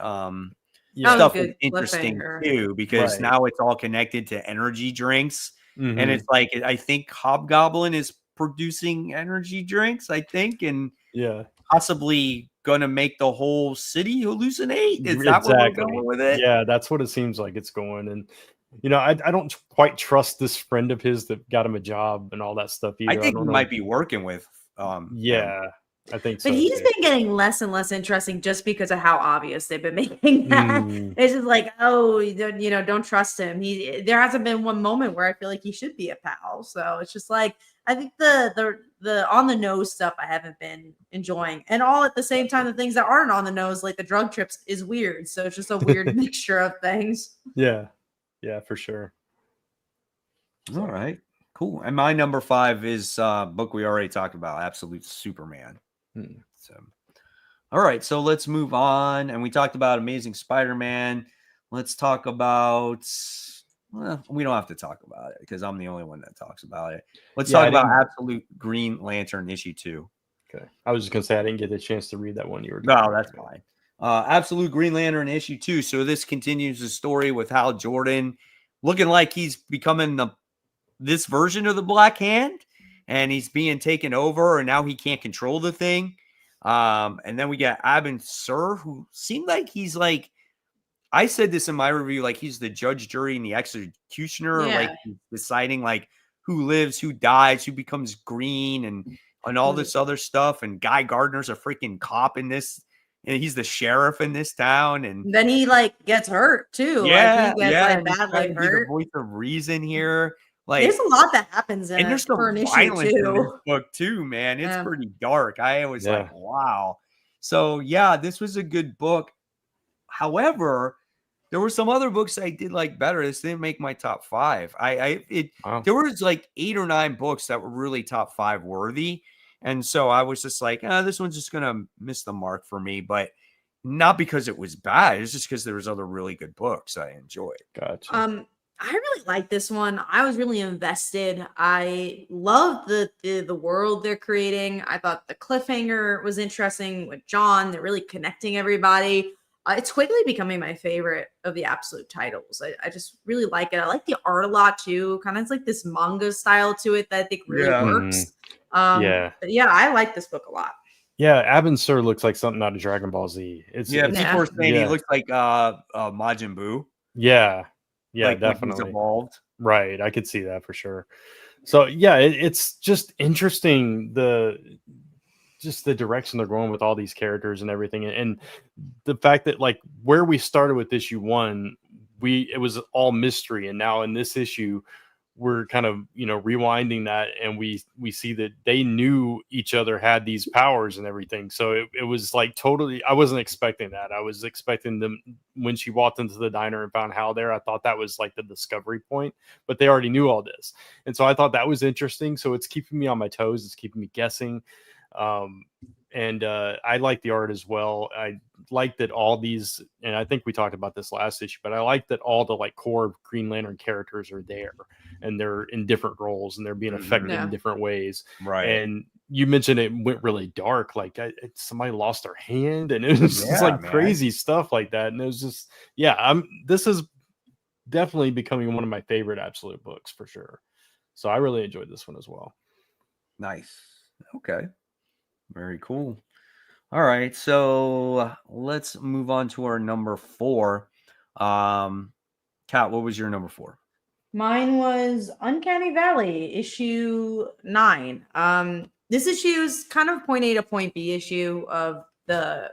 Yeah. stuff Good is interesting cliffhanger. too, because Right. now it's all connected to energy drinks, and Mhm. it's like I think Hobgoblin is producing energy drinks, I think, and Yeah, possibly gonna make the whole city hallucinate. Is that where we're going exactly. with it? Yeah, that's what it seems like it's going. And I don't quite trust this friend of his that got him a job and all that stuff I either. I think he don't know. might be working with him. Yeah, I think But so he's too. been getting less and less interesting just because of how obvious they've been making that. Mm. It's just like, oh, don't trust him. There hasn't been one moment where I feel like he should be a pal. So it's just like I think the on the nose stuff I haven't been enjoying, and all at the same time the things that aren't on the nose, like the drug trips, is weird. So it's just a weird mixture of things. Yeah, for sure. All right, cool. And my number 5 is book we already talked about, Absolute Superman. So, all right, so let's move on. And we talked about Amazing Spider-Man. Let's talk about. Well, we don't have to talk about it because I'm the only one that talks about it. Let's talk about Absolute Green Lantern issue 2. Okay, I was just gonna say I didn't get a chance to read that one. You were no, that's fine. Absolute Green Lantern issue 2. So this continues the story with Hal Jordan, looking like he's becoming this version of the Black Hand, and he's being taken over, and now he can't control the thing. And then we got Abin Sur, who seemed like he's like, I said this in my review, like he's the judge, jury, and the executioner, like deciding like who lives, who dies, who becomes green, and all this other stuff. And Guy Gardner's a freaking cop in this, and he's the sheriff in this town. And then he like gets hurt too. Yeah, like he gets like he's trying badly to be the hurt. voice of reason here. Like, there's a lot that happens in and there's some for an issue violence in this too. book too, man. It's pretty dark. I was like, wow. So yeah, this was a good book. However, there were some other books I did like better. This didn't make my top 5. There was like 8 or 9 books that were really top 5 worthy. And so I was just like, this one's just gonna miss the mark for me, but not because it was bad. It's just because there was other really good books I enjoyed. Gotcha. I really like this one. I was really invested. I love the world they're creating. I thought the cliffhanger was interesting with John. They're really connecting everybody. It's quickly becoming my favorite of the Absolute titles. I just really like it. I like the art a lot too. Kind of it's like this manga style to it that I think really works. But yeah, I like this book a lot. Yeah, Abin Sur looks like something out of Dragon Ball Z. People are saying he looks like Majin Buu. Yeah, like, definitely. Like he's evolved. Right, I could see that for sure. So yeah, it's just interesting the direction they're going with all these characters and everything, and the fact that like where we started with issue 1, it was all mystery, and now in this issue we're kind of rewinding that, and we see that they knew each other had these powers and everything. So it was like totally, I wasn't expecting that. I was expecting them when she walked into the diner and found Hal there. I thought that was like the discovery point, but they already knew all this, and so I thought that was interesting. So it's keeping me on my toes. It's keeping me guessing. And I like the art as well. I like that all these, and I think we talked about this last issue, but I like that all the like core Green Lantern characters are there, and they're in different roles, and they're being affected in different ways. Right. And you mentioned it went really dark. Like somebody lost their hand, and it was just like crazy stuff like that. And it was just, this is definitely becoming one of my favorite Absolute books for sure. So I really enjoyed this one as well. Nice. Okay. Very cool. All right, so let's move on to our number 4. Kat, what was your number 4? Mine was Uncanny Valley, issue 9. This issue is kind of point A to point B issue of the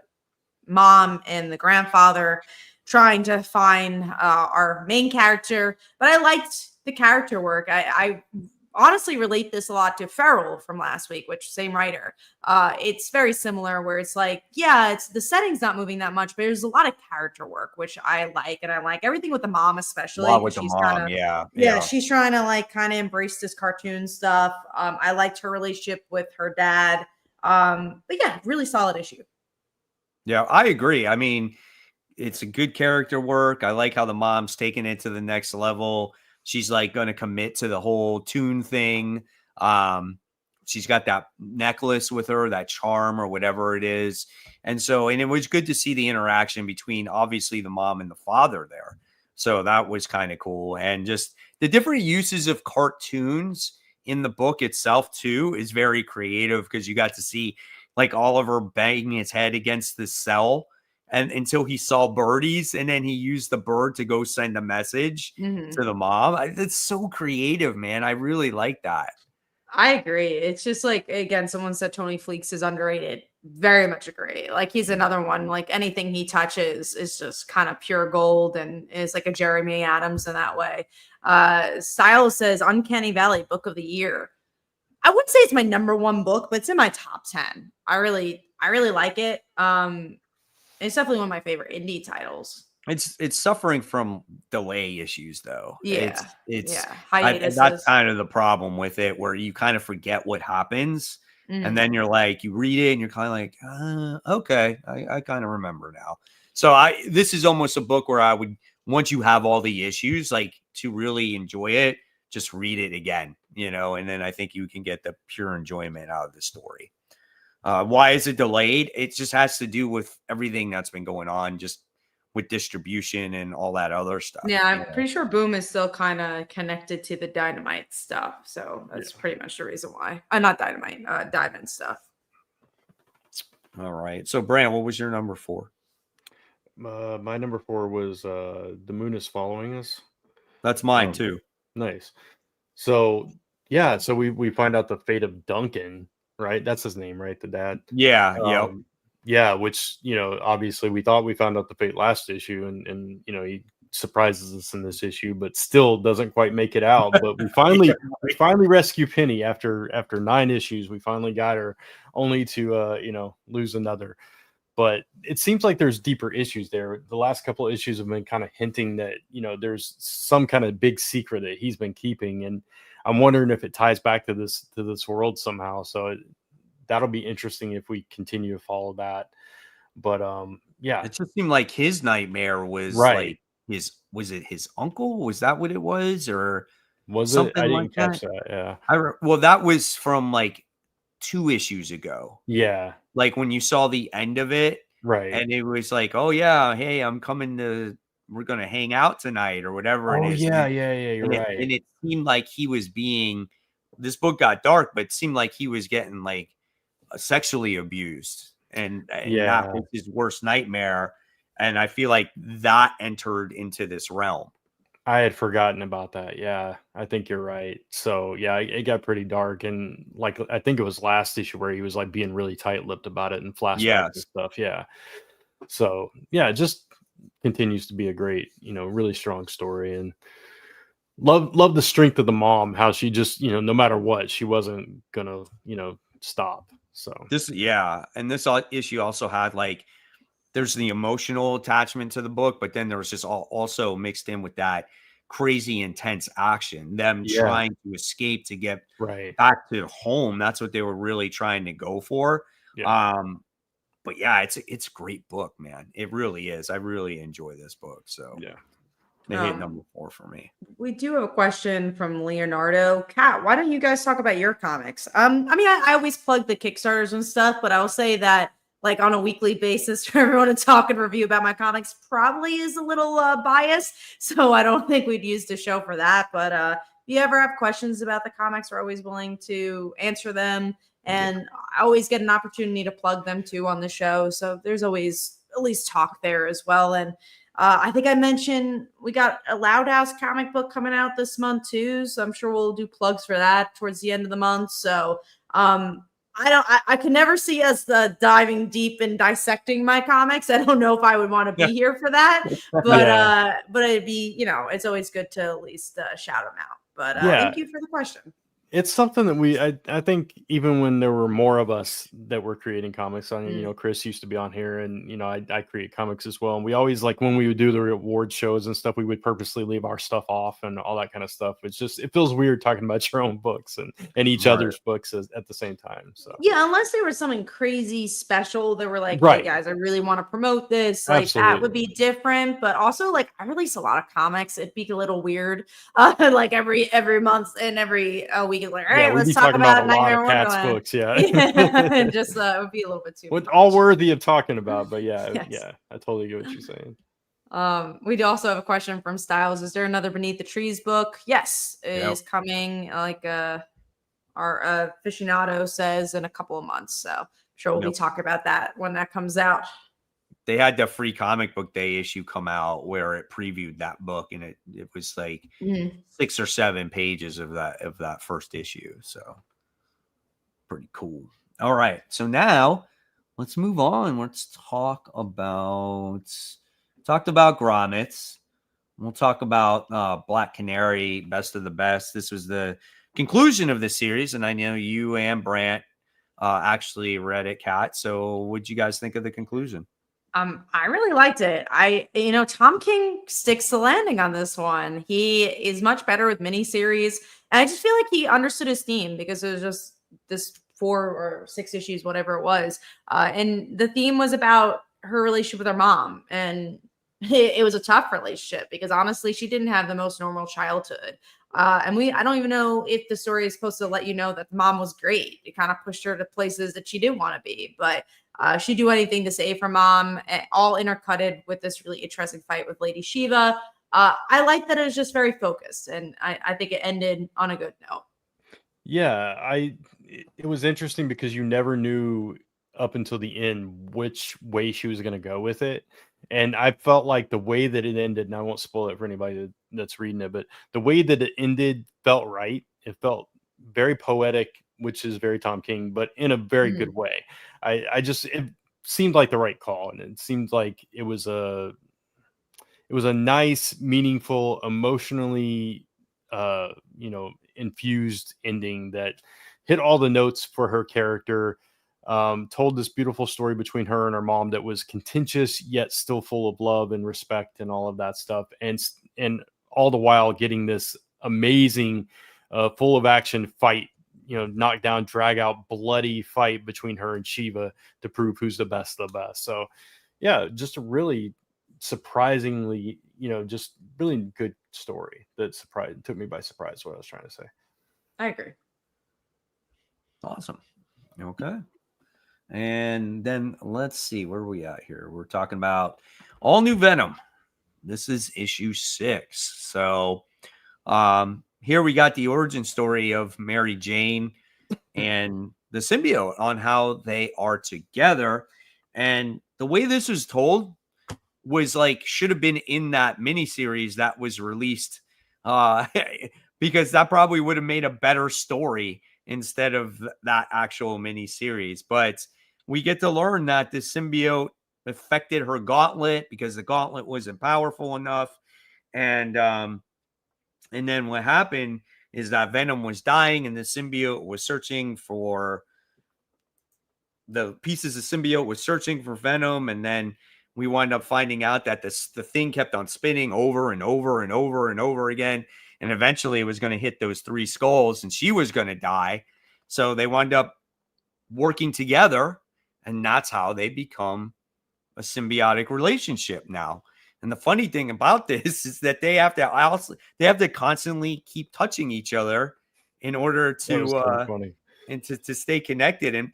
mom and the grandfather trying to find our main character, but I liked the character work. I honestly relate this a lot to Feral from last week, which same writer. It's very similar where it's like, it's the setting's not moving that much, but there's a lot of character work, which I like. And I like everything with the mom, especially. A lot with the mom, yeah, she's trying to like kind of embrace this cartoon stuff. I liked her relationship with her dad. But yeah, really solid issue. Yeah, I agree. I mean, it's a good character work. I like how the mom's taking it to the next level. She's like going to commit to the whole tune thing. She's got that necklace with her, that charm or whatever it is. And it was good to see the interaction between obviously the mom and the father there. So that was kind of cool. And just the different uses of cartoons in the book itself too is very creative, because you got to see like Oliver banging his head against the cell and until he saw birdies, and then he used the bird to go send a message to the mom. It's so creative, man. I really like that. I agree. It's just like, again, someone said Tony Fleeks is underrated. Very much agree. Like, he's another one. Like, anything he touches is just kind of pure gold and is like a Jeremy Adams in that way. Styles says Uncanny Valley book of the year. I wouldn't say it's my number one book, but it's in my top 10. I really like it. It's definitely one of my favorite indie titles. It's suffering from delay issues though. Yeah. That's kind of the problem with it, where you kind of forget what happens. And then you're like, you read it and you're kind of like, okay, I kind of remember now. So this is almost a book where I would, once you have all the issues, like to really enjoy it, just read it again, and then I think you can get the pure enjoyment out of the story. Why is it delayed? It just has to do with everything that's been going on, just with distribution and all that other stuff. Yeah, I'm pretty sure Boom is still kind of connected to the Dynamite stuff. So that's pretty much the reason why. Not Dynamite, Diamond stuff. All right. So, Brant, what was your number 4? My number 4 was The Moon is Following Us. That's mine too. Nice. So, yeah. So we find out the fate of Duncan, right? That's his name, right? The dad. Yeah. Yeah, which, obviously we thought we found out the fate last issue, and he surprises us in this issue, but still doesn't quite make it out. But we finally rescue Penny after 9 issues. We finally got her, only to lose another. But it seems like there's deeper issues there. The last couple of issues have been kind of hinting that there's some kind of big secret that he's been keeping, and I'm wondering if it ties back to this world somehow. So that'll be interesting if we continue to follow that. But yeah, it just seemed like his nightmare was right. Like was it his uncle? Was that what it was, or was something it? I like didn't catch that. Yeah. Well, that was from like 2 issues ago. Yeah. Like when you saw the end of it, right? And it was like, oh yeah, hey, we're gonna hang out tonight or whatever it is. Yeah. You're right. And it seemed like he was this book got dark, but it seemed like he was getting like sexually abused, and that was his worst nightmare. And I feel like that entered into this realm. I had forgotten about that. Yeah, I think you're right. So yeah, it got pretty dark, and like I think it was last issue where he was like being really tight-lipped about it and flashbacks and stuff. Yeah. So yeah, it just continues to be a great, really strong story, and love the strength of the mom. How she just, no matter what, she wasn't gonna, stop. So and this issue also had like, there's the emotional attachment to the book, but then there was just also mixed in with that crazy intense action, them trying to escape to get back to home. That's what they were really trying to go for. But yeah, it's a great book, man. It really is. I really enjoy this book. So they hit number 4 for me. We do have a question from Leonardo. Kat, why don't you guys talk about your comics? I mean, I always plug the Kickstarters and stuff, but I'll say that like on a weekly basis for everyone to talk and review about my comics probably is a little biased. So I don't think we'd use the show for that. But if you ever have questions about the comics, we're always willing to answer them. And I always get an opportunity to plug them too on the show. So there's always at least talk there as well. And I think I mentioned we got a Loud House comic book coming out this month too. So I'm sure we'll do plugs for that towards the end of the month. So I could never see us diving deep and dissecting my comics. I don't know if I would want to be here for that, but it'd be, it's always good to at least shout them out. But thank you for the question. it's something that I think even when there were more of us that were creating comics on, you know, Chris used to be on here, and you know, I create comics as well. And we always, like, when we would do the reward shows and stuff, we would purposely leave our stuff off and all that kind of stuff. It's just, it feels weird talking about your own books and each other's books at the same time. So yeah, unless there was something crazy special that were like, right. hey guys, I really want to promote this. Like that would be different. But also, like, I release a lot of comics. It'd be a little weird. Like every month and every week is like, all right, let's talk about a lot of Pat's books. Yeah. And just it would be a little bit too much. All worthy of talking about, but yeah, yeah, I totally get what you're saying. We do also have a question from Styles. Is there another Beneath the Trees book? Yes, it is coming. Like our aficionado says, in a couple of months. So I'm sure we'll be talking about that when that comes out. They had the free comic book day issue come out where it previewed that book, and it was like 6 or 7 pages of that first issue. So pretty cool. All right, so now let's move on. Let's talked about Grommets. We'll talk about Black Canary, Best of the Best. This was the conclusion of the series, and I know you and Brant actually read it, Kat. So what'd you guys think of the conclusion? I really liked it. Tom King sticks the landing on this one. He is much better with miniseries, and I just feel like he understood his theme, because it was just this 4 or 6 issues, whatever it was, and the theme was about her relationship with her mom, and it was a tough relationship because honestly, she didn't have the most normal childhood. And I don't even know if the story is supposed to let you know that the mom was great. It kind of pushed her to places that she didn't want to be, but she'd do anything to save her mom, all intercutted with this really interesting fight with Lady Shiva. I like that it was just very focused, and I think it ended on a good note. Yeah, it was interesting because you never knew up until the end which way she was going to go with it. And I felt like the way that it ended, and I won't spoil it for anybody that's reading it, but the way that it ended felt right. It felt very poetic, which is very Tom King, but in a very good way. It seemed like the right call, and it seemed like it was a nice, meaningful, emotionally, infused ending that hit all the notes for her character. Told this beautiful story between her and her mom that was contentious yet still full of love and respect and all of that stuff, and all the while getting this amazing full of action fight, knock down, drag out, bloody fight between her and Shiva to prove who's the best of the best. So yeah, just a really surprisingly, just really good story that took me by surprise, what I was trying to say. I agree. Awesome. Okay. And then let's see, where are we at here? We're talking about all new Venom. This is issue 6. So here we got the origin story of Mary Jane and the symbiote on how they are together. And the way this was told was like, should have been in that miniseries that was released, because that probably would have made a better story instead of that actual miniseries. But we get to learn that the symbiote affected her gauntlet because the gauntlet wasn't powerful enough. And then what happened is that Venom was dying and the symbiote was searching for the pieces of symbiote was searching for Venom. And then we wind up finding out that the thing kept on spinning over and over and over and over again. And eventually it was going to hit those 3 skulls and she was going to die. So they wind up working together, and that's how they become a symbiotic relationship now. And the funny thing about this is that they have to constantly keep touching each other in order to to stay connected. And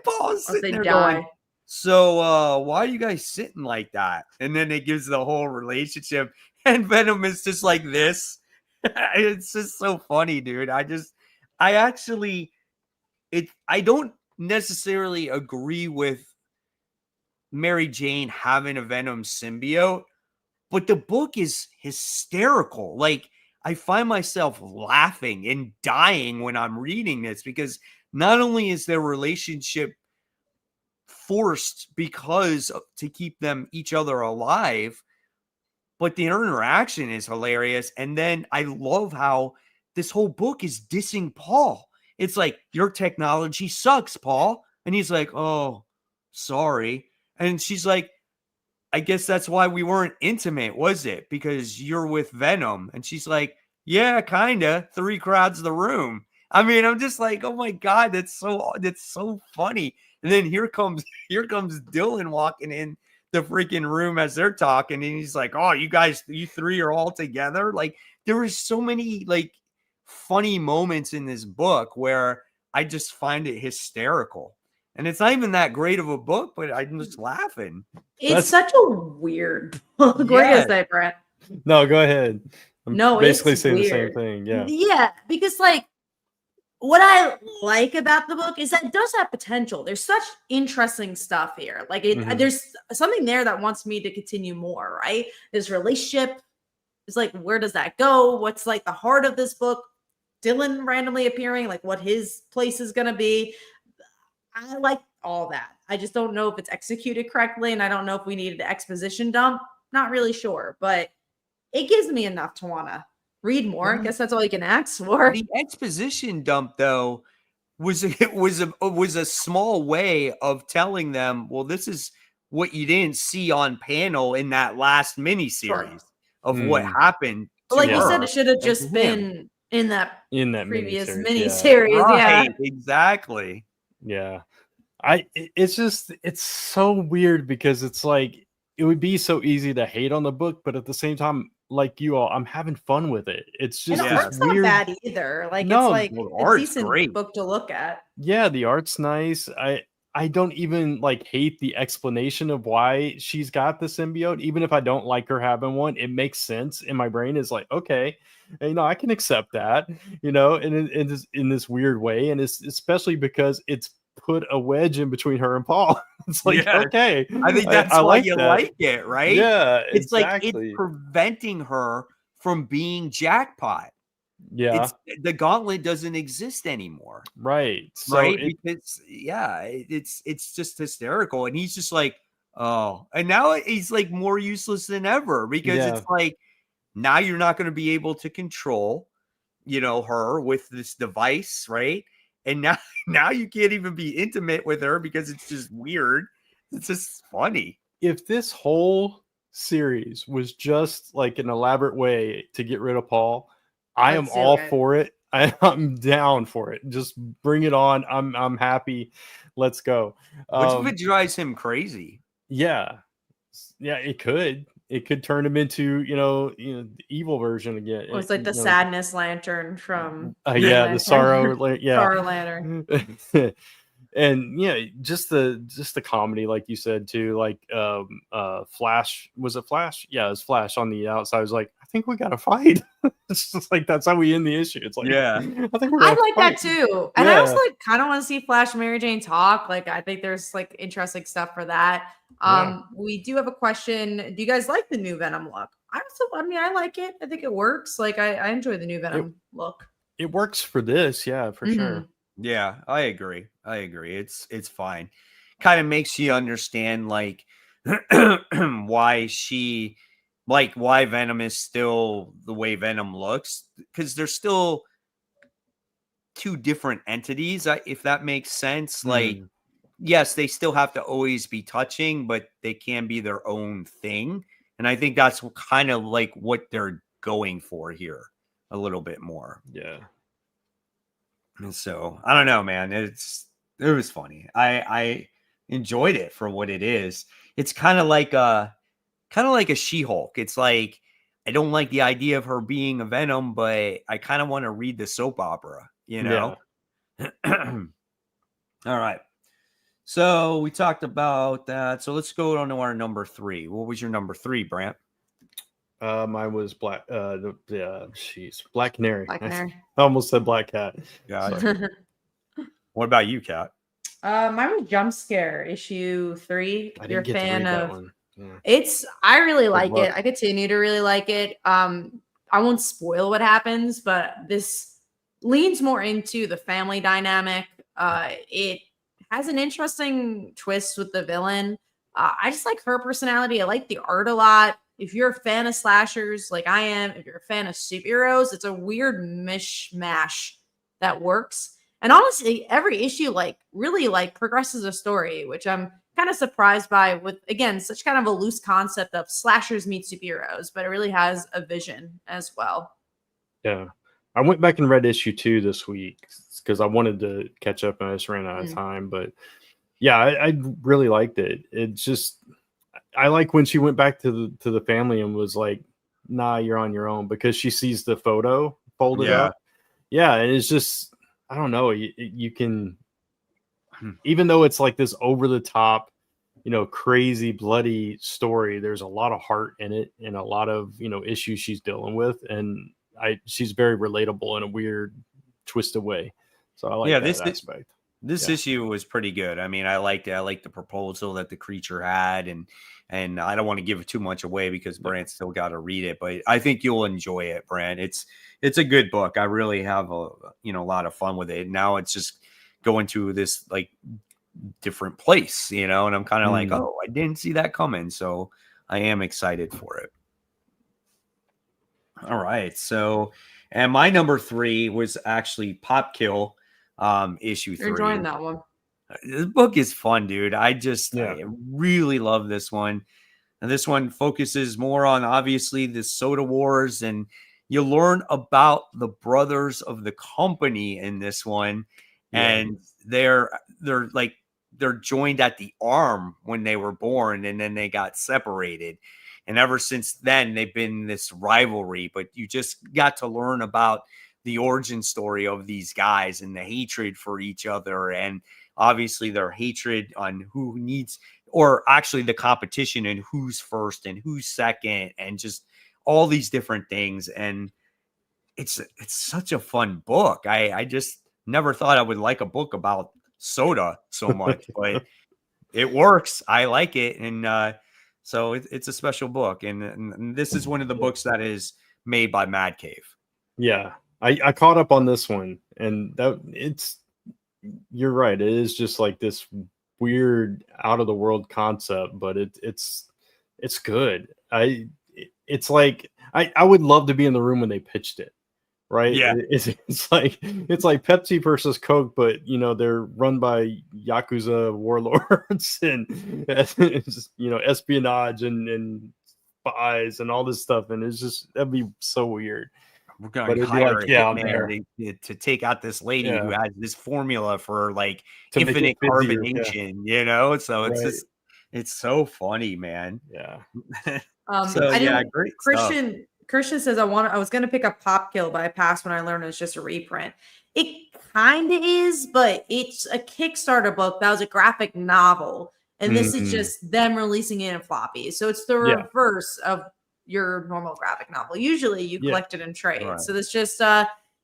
Paul's sitting there going, so why are you guys sitting like that? And then it gives the whole relationship, and Venom is just like this. It's just so funny, dude. I don't necessarily agree with Mary Jane having a Venom symbiote, but the book is hysterical. Like, I find myself laughing and dying when I'm reading this, because not only is their relationship forced because to keep them each other alive, but the interaction is hilarious. And then I love how this whole book is dissing Paul. It's like, your technology sucks, Paul. And he's like, oh, sorry. And she's like, I guess that's why we weren't intimate, was it? Because you're with Venom. And she's like, yeah, kind of. 3 crowds the room. I mean, I'm just like, oh my God, that's so funny. And then here comes Dylan walking in the freaking room as they're talking. And he's like, oh, you 3 are all together. Like, there were so many like funny moments in this book where I just find it hysterical. And it's not even that great of a book, but I'm just laughing. It's such a weird book. What are you gonna say, Brent? No, go ahead. I'm basically it's saying weird. the same thing. Yeah. Yeah, because like what I like about the book is that it does have potential. There's such interesting stuff here. Like there's something there that wants me to continue more, right? This relationship is like, where does that go? What's like the heart of this book? Dylan randomly appearing, like what his place is gonna be. I like all that. I just don't know if it's executed correctly, and I don't know if we needed an exposition dump. Not really sure, but it gives me enough to want to read more. I guess that's all you can ask for. The exposition dump, though, was a small way of telling them, well, this is what you didn't see on panel in that last miniseries of what happened. But like you said, it should have just been in that previous miniseries. Right, exactly. Yeah. It's so weird because it's like it would be so easy to hate on the book, but at the same time, like you all, I'm having fun with it. It's just the art's weird. Not bad either. Like it's like a decent book to look at. Yeah, the art's nice. I don't even like hate the explanation of why she's got the symbiote. Even if I don't like her having one, it makes sense in my brain. Is like, okay, I can accept that, and in this weird way. And it's especially because it's put a wedge in between her and Paul. It's like, okay, I think that's why you like it, right? Yeah, it's like it's preventing her from being Jackpot. Yeah, the gauntlet doesn't exist anymore, right? Because it's just hysterical, and he's just like, oh, and now he's like more useless than ever because it's like now you're not going to be able to control, her with this device, right? And now you can't even be intimate with her because it's just weird. It's just funny. If this whole series was just like an elaborate way to get rid of Paul, I am all for it. I'm down for it. Just bring it on. I'm happy. Let's go. What if it drives him crazy? Yeah, it could. It could turn him into, the evil version again. Well, it's like the sadness lantern from the sorrow, sorrow lantern. And just the comedy, like you said too, like Flash. Was it Flash? Yeah, it was Flash on the outside. I was like, I think we gotta fight. It's just like that's how we end the issue. It's like, I think I like that too. And I also like kind of want to see Flash and Mary Jane talk. Like I think there's like interesting stuff for that. We do have a question. Do you guys like the new Venom look? I like it. I think it works. Like I enjoy the new Venom look. It works for this, for sure. Yeah, I agree. It's fine. Kind of makes you understand like why Venom is still the way Venom looks, because they're still 2 different entities, if that makes sense. Like, yes, they still have to always be touching, but they can be their own thing. And I think that's kind of like what they're going for here a little bit more. Yeah. And so I don't know, man. It was funny. I enjoyed it for what it is. It's kind of like a She-Hulk. It's like I don't like the idea of her being a Venom, but I kind of want to read the soap opera, Yeah. All right. So we talked about that. So let's go on to our number 3. What was your number 3, Brant? Mine was Black. Black Canary. Black Canary. I almost said Black Cat. Gotcha. What about you, Kat? Mine was Jump Scare issue 3. You're a fan of? One. Yeah. I really like it. I continue to really like it. I won't spoil what happens, but this leans more into the family dynamic. It has an interesting twist with the villain. I just like her personality. I like the art a lot. if you're a fan of slashers like I am, if you're a fan of superheroes, it's a weird mishmash that works. And honestly, every issue like really like progresses a story, which I'm kind of surprised by, with again such kind of a loose concept of slashers meet superheroes, but it really has a vision as well. Yeah. I went back and read issue 2 this week because I wanted to catch up and I just ran out of time. But yeah, I really liked it. It's just, I like when she went back to the family and was like, nah, you're on your own, because she sees the photo folded up. Yeah. And it's just, I don't know. You can, even though it's like this over the top, crazy bloody story, there's a lot of heart in it and a lot of, issues she's dealing with. And she's very relatable in a weird twisted way. So I like that aspect. This issue was pretty good. I mean, I liked it. I liked the proposal that the creature had, and I don't want to give too much away because Brant's still got to read it, but I think you'll enjoy it, Brant. It's a good book. I really have a lot of fun with it. Now it's just going to this like different place, and I'm kind of like, oh, I didn't see that coming. So I am excited for it. All right. So, and my number 3 was actually Pop Kill, issue 3. You're enjoying that one. This book is fun, dude. I really love this one. And this one focuses more on obviously the soda wars, and you learn about the brothers of the company in this one. Yeah. And they're joined at the arm when they were born, and then they got separated. And ever since then, they've been this rivalry, but you just got to learn about the origin story of these guys and the hatred for each other. And obviously their hatred on who needs, or actually the competition and who's first and who's second, and just all these different things. And it's such a fun book. I just never thought I would like a book about soda so much, but it works. I like it. And, so it's a special book, and this is one of the books that is made by Mad Cave. Yeah, I caught up on this one, and you're right. It is just like this weird out of the world concept, but it's good. It's like I would love to be in the room when they pitched it. Right. Yeah. It's like Pepsi versus Coke, but they're run by Yakuza warlords and espionage and spies and all this stuff. And it's just, that'd be so weird. We're going to hire a hitman to take out this lady who has this formula for like infinite carbonation, so it's it's so funny, man. Yeah. Great Christian says, I was going to pick up Pop Kill, but I passed when I learned it's just a reprint. It kind of is, but it's a Kickstarter book. That was a graphic novel. And this is just them releasing it in floppy. So it's the reverse of your normal graphic novel. Usually you collect it in trade. Right. So it's just,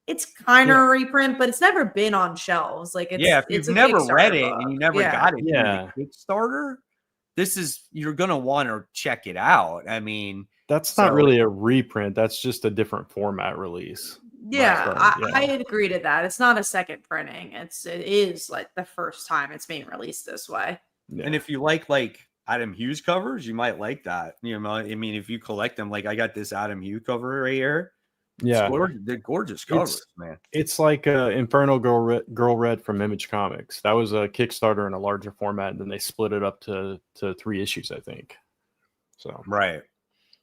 it's kind of a reprint, but it's never been on shelves. Like if you've never read it and you never got it from Kickstarter, you're going to want to check it out. I mean, that's not really a reprint. That's just a different format release. Yeah, I agree to that. It's not a second printing. It is like the first time it's being released this way. Yeah. And if you like Adam Hughes covers, you might like that. I mean, if you collect them, like I got this Adam Hughes cover right here. Yeah, they're gorgeous covers, man. It's like Inferno Girl Red from Image Comics. That was a Kickstarter in a larger format, and then they split it up to 3 issues, I think. So right.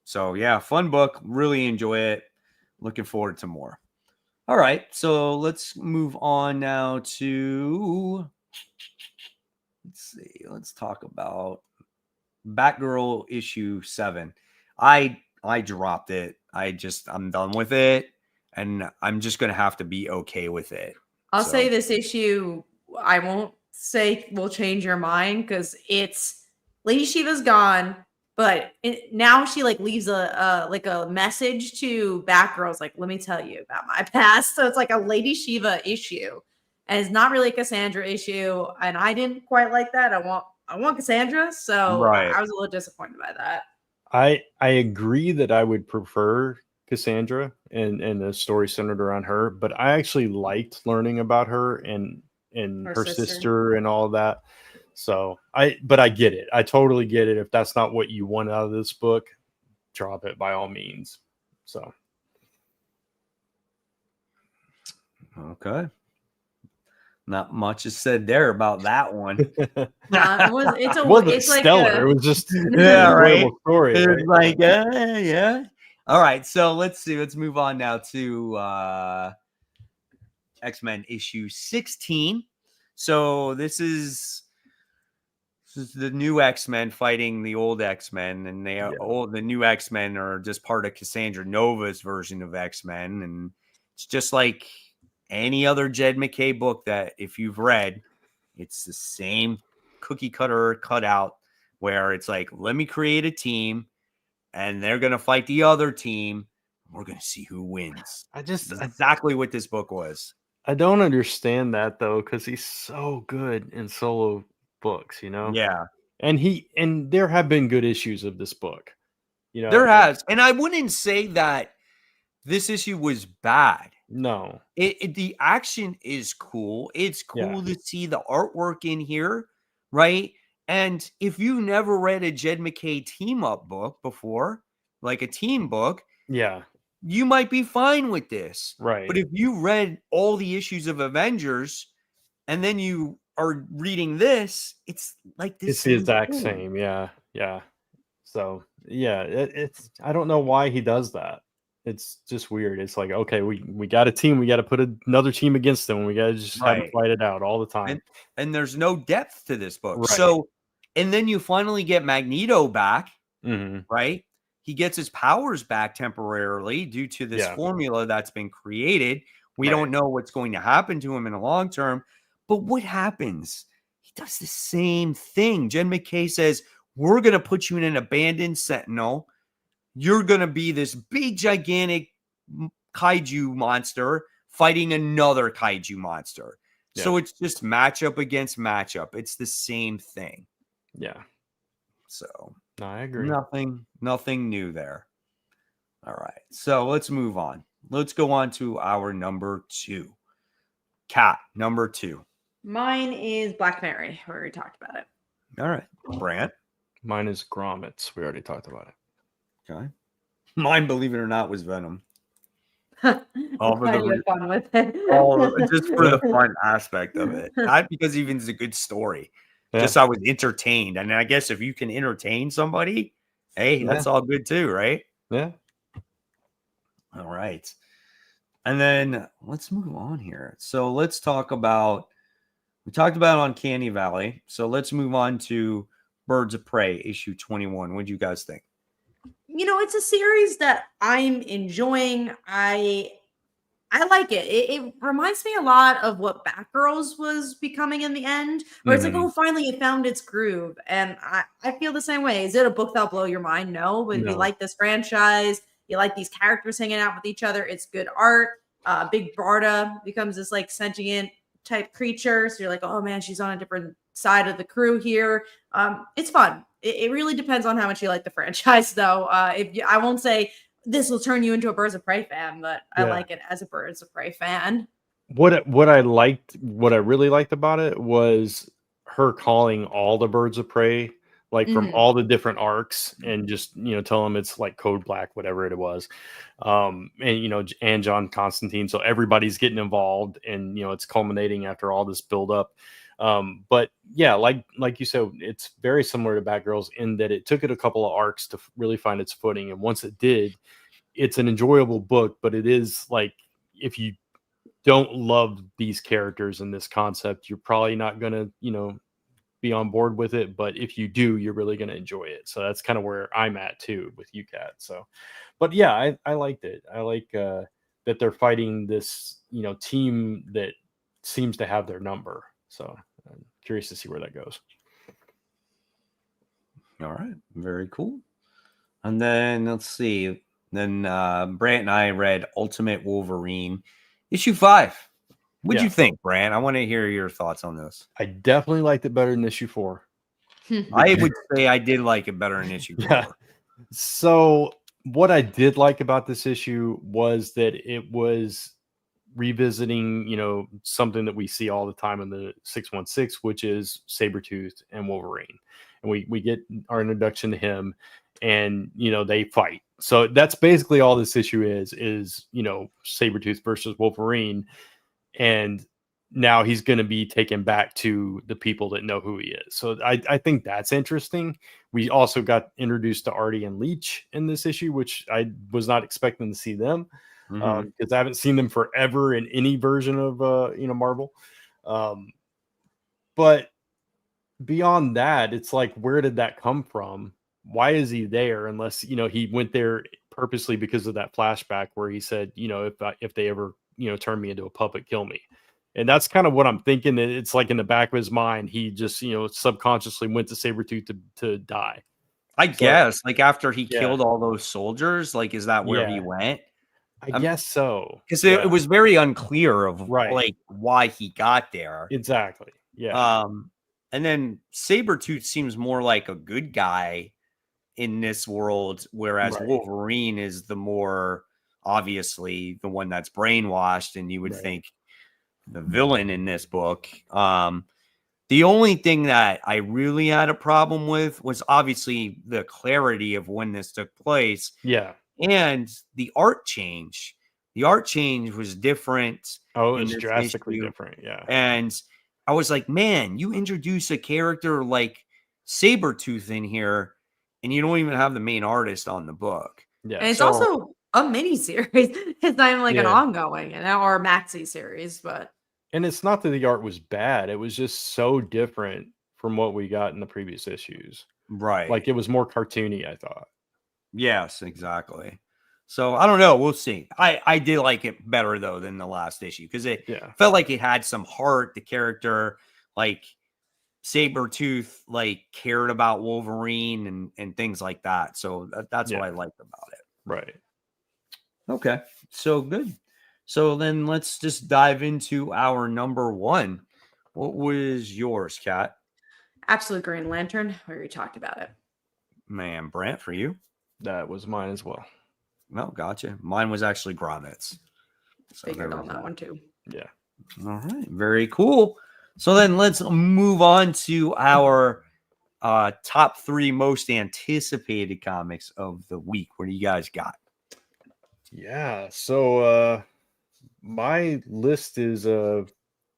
So yeah, fun book. Really enjoy it. Looking forward to more. All right, so let's move on now to, let's talk about Batgirl issue 7. I dropped it. I'm done with it, and I'm just gonna have to be okay with it. I'll say this issue, I won't say will change your mind, because it's Lady Shiva's gone. But now she leaves a message to Batgirls, like, let me tell you about my past. So it's like a Lady Shiva issue, and it's not really a Cassandra issue. And I didn't quite like that. I want Cassandra, so I was a little disappointed by that. I agree that I would prefer Cassandra and the story centered around her, but I actually liked learning about her and her sister and all of that. So but I get it. I totally get it. If that's not what you want out of this book, drop it by all means. So okay. Not much is said there about that one. It's stellar. It was just yeah, an right. enjoyable story. It was right? like, yeah. All right, so let's see. Let's move on now to X-Men issue 16. So this is the new X-Men fighting the old X-Men, and the new X-Men are just part of Cassandra Nova's version of X-Men, and it's just like any other Jed McKay book that if you've read, it's the same cookie cutter cutout where it's like, let me create a team and they're going to fight the other team. We're going to see who wins. That's exactly what this book was. I don't understand that though, because he's so good in solo books, you know? Yeah. And there have been good issues of this book. You know, there has. And I wouldn't say that this issue was bad. No. The action is cool. It's cool to see the artwork in here, right? And if you never read a Jed McKay team up book before, like a team book, you might be fine with this. Right. But if you read all the issues of Avengers and then you are reading this, it's like this. It's the exact same. Yeah. So it's I don't know why he does that. It's just weird. It's like, okay, we got a team. We got to put another team against them. We got to just have to fight it out all the time. And there's no depth to this book. Right. So, and then you finally get Magneto back, right? He gets his powers back temporarily due to this formula that's been created. We don't know what's going to happen to him in the long term. But what happens? He does the same thing. Jed McKay says, we're going to put you in an abandoned Sentinel. You're going to be this big, gigantic kaiju monster fighting another kaiju monster. Yeah. So it's just matchup against matchup. It's the same thing. Yeah. So no, I agree. Nothing new there. All right. So let's move on. Let's go on to our number 2. Kat, number 2. Mine is Black Mary. We already talked about it. All right. Brant? Mine is Grommets. We already talked about it. Okay. Mine, believe it or not, was Venom. All for the fun with it. Just for the fun aspect of it. Not because even it's a good story. Yeah. Just I was entertained. And I guess if you can entertain somebody, hey, that's all good too, right? Yeah. All right. And then let's move on here. So let's talk about, we talked about Uncanny Valley. So let's move on to Birds of Prey, issue 21. What do you guys think? You know, it's a series that I'm enjoying. I like it. It reminds me a lot of what Batgirls was becoming in the end, where it's like, oh, finally it found its groove. And I feel the same way. Is it a book that'll blow your mind? No. But if you like this franchise, you like these characters hanging out with each other, it's good art. Big Barda becomes this like sentient type creature. So you're like, oh man, she's on a different side of the crew here. It's fun. It really depends on how much you like the franchise, though. I won't say this will turn you into a Birds of Prey fan, but I like it as a Birds of Prey fan. What I really liked about it was her calling all the Birds of Prey, like from all the different arcs, and just tell them it's like Code Black, whatever it was, and John Constantine. So everybody's getting involved, and it's culminating after all this build up. But yeah, like you said, it's very similar to Batgirls in that it took it a couple of arcs to really find its footing. And once it did, it's an enjoyable book, but it is like, if you don't love these characters and this concept, you're probably not going to, be on board with it. But if you do, you're really going to enjoy it. So that's kind of where I'm at too with you, Kat. So, but yeah, I liked it. I like, that they're fighting this, team that seems to have their number. So I'm curious to see where that goes. All right. Very cool. And then let's see. Then Brant and I read Ultimate Wolverine, issue 5. What'd you think, Brant? I want to hear your thoughts on this. I definitely liked it better than issue 4. I would say I did like it better than issue 4. Yeah. So what I did like about this issue was that it was revisiting, something that we see all the time in the 616, which is Sabretooth and Wolverine. And we get our introduction to him, and, they fight. So that's basically all this issue is, Sabretooth versus Wolverine. And now he's going to be taken back to the people that know who he is. So I think that's interesting. We also got introduced to Artie and Leech in this issue, which I was not expecting to see them, because I haven't seen them forever in any version of Marvel. But beyond that, it's like, where did that come from? Why is he there? Unless he went there purposely because of that flashback where he said, if they ever turn me into a puppet, kill me. And that's kind of what I'm thinking. It's like in the back of his mind, he just, subconsciously went to Sabretooth to die. I guess, like, after he killed all those soldiers, like, is that where he went? I guess so. Because it was very unclear of right. why he got there. Exactly. Yeah. And then Sabretooth seems more like a good guy in this world, whereas Wolverine is the more, obviously, the one that's brainwashed, and you would think the villain in this book. The only thing that I really had a problem with was obviously the clarity of when this took place. Yeah. And the art change. The art change was different. Oh, it was drastically different. Yeah. And I was like, man, you introduce a character like Sabretooth in here, and you don't even have the main artist on the book. Yeah. And it's also a mini series. It's not even like an ongoing or a maxi series, but. And it's not that the art was bad. It was just so different from what we got in the previous issues. Right. Like, it was more cartoony, I thought. Yes, exactly. So I don't know. We'll see. I did like it better though than the last issue, because it felt like it had some heart. The character, like Sabretooth, like cared about Wolverine and things like that. So that's what I liked about it. Right. Okay. So good. So then let's just dive into our number one. What was yours, Kat? Absolute Green Lantern. We already talked about it. Man, Brant, for you? That was mine as well. Well, gotcha. Mine was actually Grommets. So figured on that one too. Yeah. All right. Very cool. So then let's move on to our top 3 most anticipated comics of the week. What do you guys got? Yeah. So my list is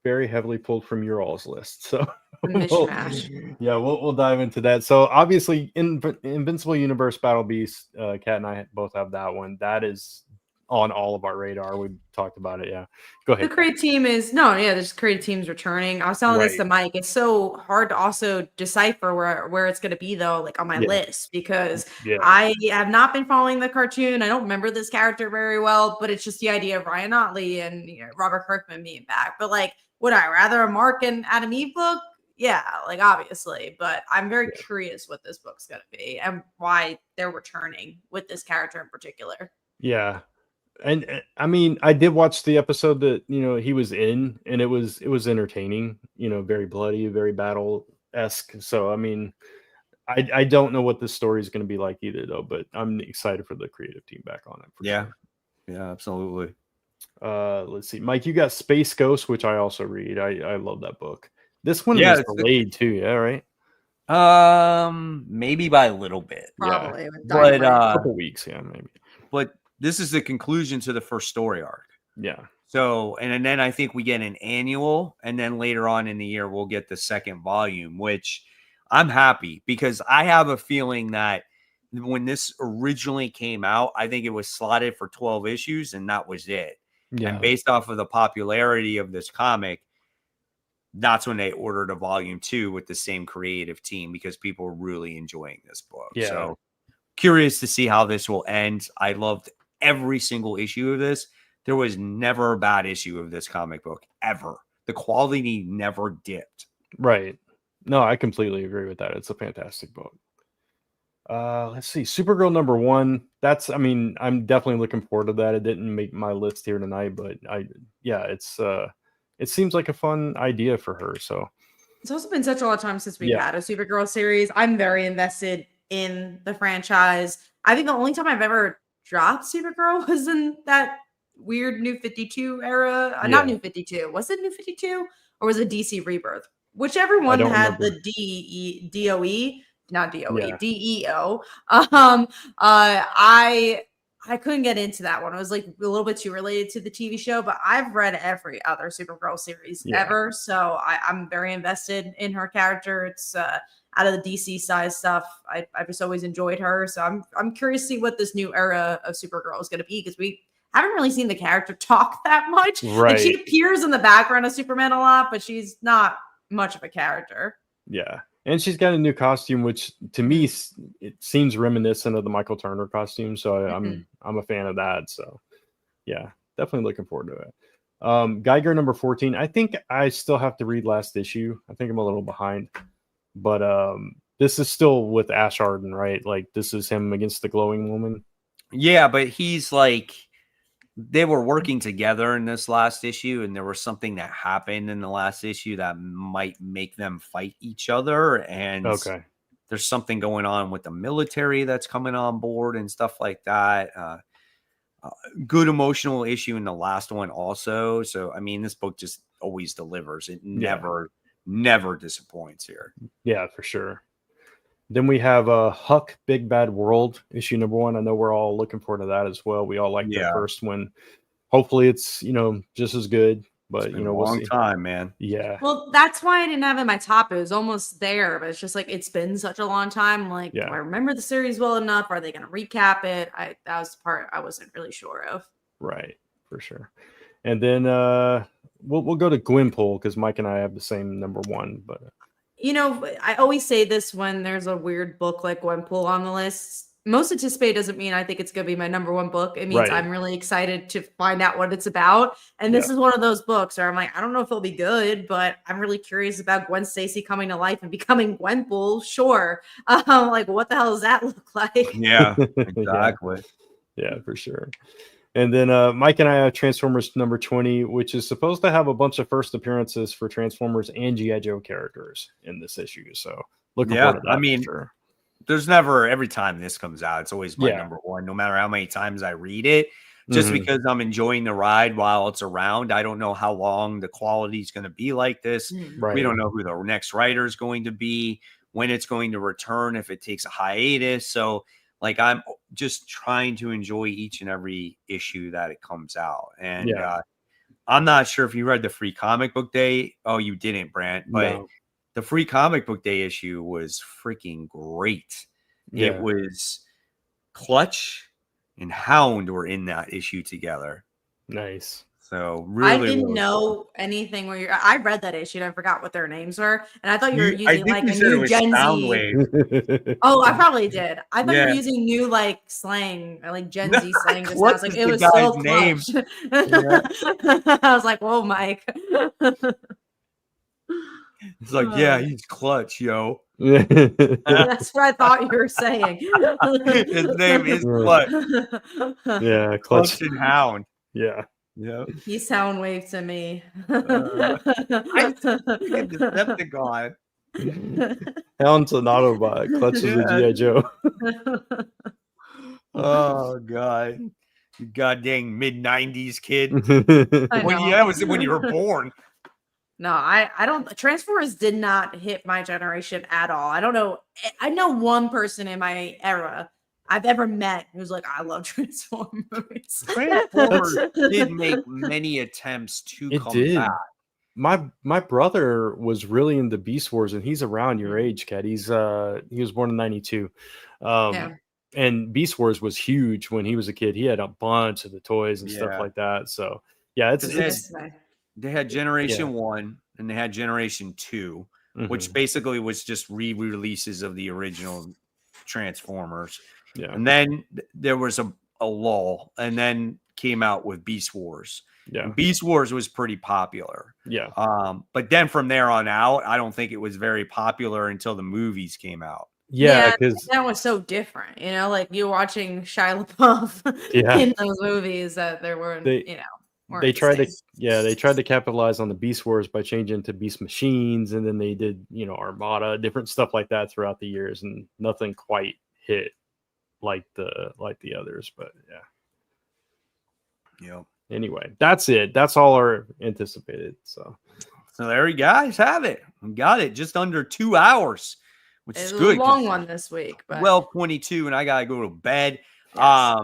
very heavily pulled from your all's list. So we'll dive into that. So obviously, Invincible Universe Battle Beast, Kat and I both have that one. That is on all of our radar. We talked about it. Yeah, go ahead. The creative team is there's creative teams returning. I was telling this to Mike. It's so hard to also decipher where it's going to be though, like on my list, because I have not been following the cartoon. I don't remember this character very well, but it's just the idea of Ryan Otley and Robert Kirkman being back. But like, would I rather a Mark and Adam Eve book? Yeah, like obviously, but I'm very curious what this book's going to be and why they're returning with this character in particular. Yeah. And I mean, I did watch the episode that, he was in, and it was entertaining, very bloody, very battle-esque. So, I mean, I don't know what this story is going to be like either, though, but I'm excited for the creative team back on it. Sure. Yeah, absolutely. Let's see. Mike, you got Space Ghost, which I also read. I love that book. This one was delayed too, right? Maybe by a little bit. Probably. But a couple weeks, maybe. But this is the conclusion to the first story arc. Yeah. So, and then I think we get an annual, and then later on in the year, we'll get the second volume, which I'm happy, because I have a feeling that when this originally came out, I think it was slotted for 12 issues, and that was it. Yeah. And based off of the popularity of this comic, that's when they ordered a volume 2 with the same creative team, because people were really enjoying this book. Yeah. So curious to see how this will end. I loved every single issue of this. There was never a bad issue of this comic book ever. The quality never dipped. Right. No, I completely agree with that. It's a fantastic book. Let's see. Supergirl number 1. I'm definitely looking forward to that. It didn't make my list here tonight, but it seems like a fun idea for her. So it's also been such a long time since we've had a Supergirl series. I'm very invested in the franchise. I think the only time I've ever dropped Supergirl was in that weird New 52 era. Yeah. Not New 52. Was it New 52 or was it DC Rebirth? Whichever one had remember. the DOE, not DOE, Yeah. DEO. I couldn't get into that one. It was like a little bit too related to the TV show, but I've read every other Supergirl series ever. So I'm very invested in her character. It's out of the DC size stuff. I just always enjoyed her. So I'm curious to see what this new era of Supergirl is going to be, because we haven't really seen the character talk that much. Right. Like, she appears in the background of Superman a lot, but she's not much of a character. Yeah. And she's got a new costume, which to me, it seems reminiscent of the Michael Turner costume. So I'm a fan of that. So yeah, definitely looking forward to it. Geiger number 14. I think I still have to read last issue. I think I'm a little behind, but this is still with Ash Arden, right? Like, this is him against the glowing woman. Yeah, but he's like, they were working together in this last issue, and there was something that happened in the last issue that might make them fight each other. And there's something going on with the military that's coming on board and stuff like that. Good emotional issue in the last one also. So, I mean, this book just always delivers. It never disappoints here. Yeah, for sure. Then we have Huck Big Bad World, issue number 1. I know we're all looking forward to that as well. We all liked the first one. Hopefully it's, just as good, but a long time, man. Yeah. Well, that's why I didn't have it in my top. It was almost there, but it's just like, it's been such a long time. Like, do I remember the series well enough? Are they going to recap it? That was the part I wasn't really sure of. Right, for sure. And then we'll go to Gwenpool, because Mike and I have the same number 1, but I always say this when there's a weird book like Gwenpool on the list. Most anticipated doesn't mean I think it's going to be my number 1 book. It means I'm really excited to find out what it's about. And this is one of those books where I'm like, I don't know if it'll be good, but I'm really curious about Gwen Stacy coming to life and becoming Gwenpool. Sure. Like, what the hell does that look like? Yeah, exactly. Yeah, for sure. And then Mike and I have Transformers number 20, which is supposed to have a bunch of first appearances for Transformers and G.I. Joe characters in this issue. So looking forward to that. I mean, there's never, every time this comes out, it's always my number 1, no matter how many times I read it, just because I'm enjoying the ride while it's around. I don't know how long the quality is going to be like this. We don't know who the next writer is going to be, when it's going to return, if it takes a hiatus. So, like, I'm just trying to enjoy each and every issue that it comes out. And I'm not sure if you read the Free Comic Book Day. Oh, you didn't, Brant. But the Free Comic Book Day issue was freaking great. Yeah. It was Clutch and Hound were in that issue together. Nice. So really, I didn't know anything where I read that issue and I forgot what their names were. And I thought you were using like a new Gen Z. Oh, I probably did. I thought you were using new like slang, like Gen Z slang. Just I was like, it was so name. I was like, whoa, Mike. It's like, yeah, he's Clutch, yo. That's what I thought you were saying. His name is Clutch. Yeah, Clutch and Hound. Yeah. Yeah. He sound waved to me. I Decepticon. Hound's an Autobot. Clutch is a G.I. Joe. Oh, God. You goddamn mid-90s kid. That was when you were born. No, I don't. Transformers did not hit my generation at all. I don't know. I know one person in my era I've ever met who's like, I love Transformers. Transformers did make many attempts to come back. My brother was really into Beast Wars, and he's around your age, Kat. He was born in 92. And Beast Wars was huge when he was a kid. He had a bunch of the toys and stuff like that. So yeah, they had Generation 1 and they had Generation 2, which basically was just re-releases of the original Transformers. Yeah. And then there was a lull, and then came out with Beast Wars. Yeah. And Beast Wars was pretty popular. Yeah. But then from there on out, I don't think it was very popular until the movies came out. Yeah, because that was so different. Like you're watching Shia LaBeouf in those movies that there weren't, they tried to capitalize on the Beast Wars by changing to Beast Machines, and then they did, Armada, different stuff like that throughout the years, and nothing quite hit like the others, but anyway, that's it. That's all our anticipated. So there you guys have it. We got it just under 2 hours, which is good. A long one this week, but 12:22, and I gotta go to bed. yes.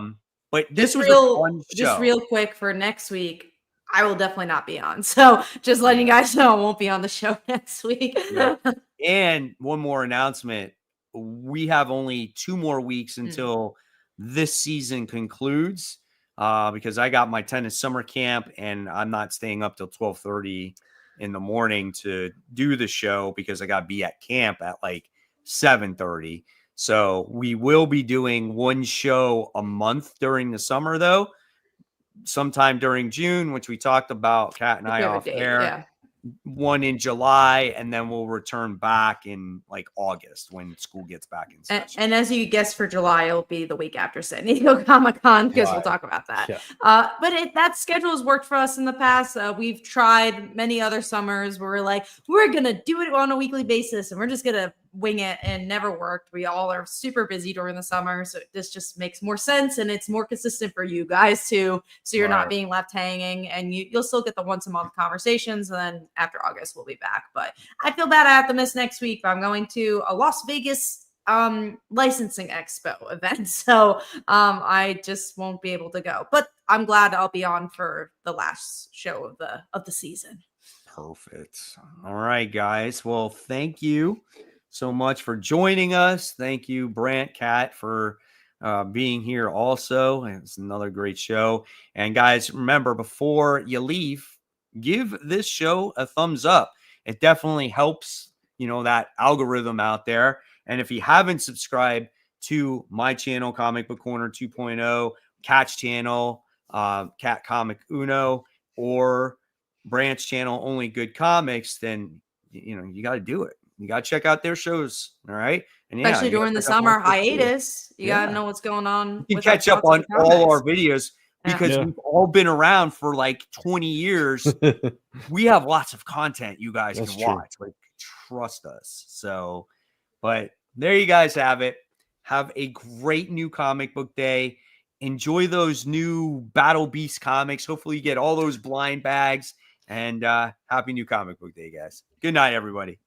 But this was a fun show. Just real quick for next week, I will definitely not be on. So just letting you guys know, I won't be on the show next week. Yeah. And one more announcement. We have only 2 more weeks until this season concludes, because I got my tennis summer camp and I'm not staying up till 12:30 in the morning to do the show because I got to be at camp at like 7:30. So we will be doing 1 show a month during the summer, though, sometime during June, which we talked about, Kat and I off air. Yeah. 1 in July, and then we'll return back in like August when school gets back in session. And as you guessed, for July, it'll be the week after San Diego Comic-Con, because we'll talk about that. Yeah. But that schedule has worked for us in the past. We've tried many other summers where we're like, we're going to do it on a weekly basis and we're just going to wing it, and never worked. We all are super busy during the summer, so this just makes more sense, and it's more consistent for you guys too, so you're not being left hanging, and you'll still get the once a month conversations. And then after August we'll be back. But I feel bad I have to miss next week, but I'm going to a Las Vegas licensing expo event, so I just won't be able to go, but I'm glad I'll be on for the last show of the season. Perfect. All right, guys, well, thank you so much for joining us. Thank you, Brant, Kat, for being here also. It's another great show. And guys, remember, before you leave, give this show a thumbs up. It definitely helps, that algorithm out there. And if you haven't subscribed to my channel, Comic Book Corner 2.0, Kat's channel, Cat Comic Uno, or Brant's channel, Only Good Comics, then, you got to do it. You got to check out their shows. All right. And especially during the summer hiatus, you got to know what's going on. You can catch up on all our videos because we've all been around for like 20 years. We have lots of content you guys can watch. Like, trust us. So, but there you guys have it. Have a great new comic book day. Enjoy those new Battle Beast comics. Hopefully you get all those blind bags, and happy new comic book day, guys. Good night, everybody.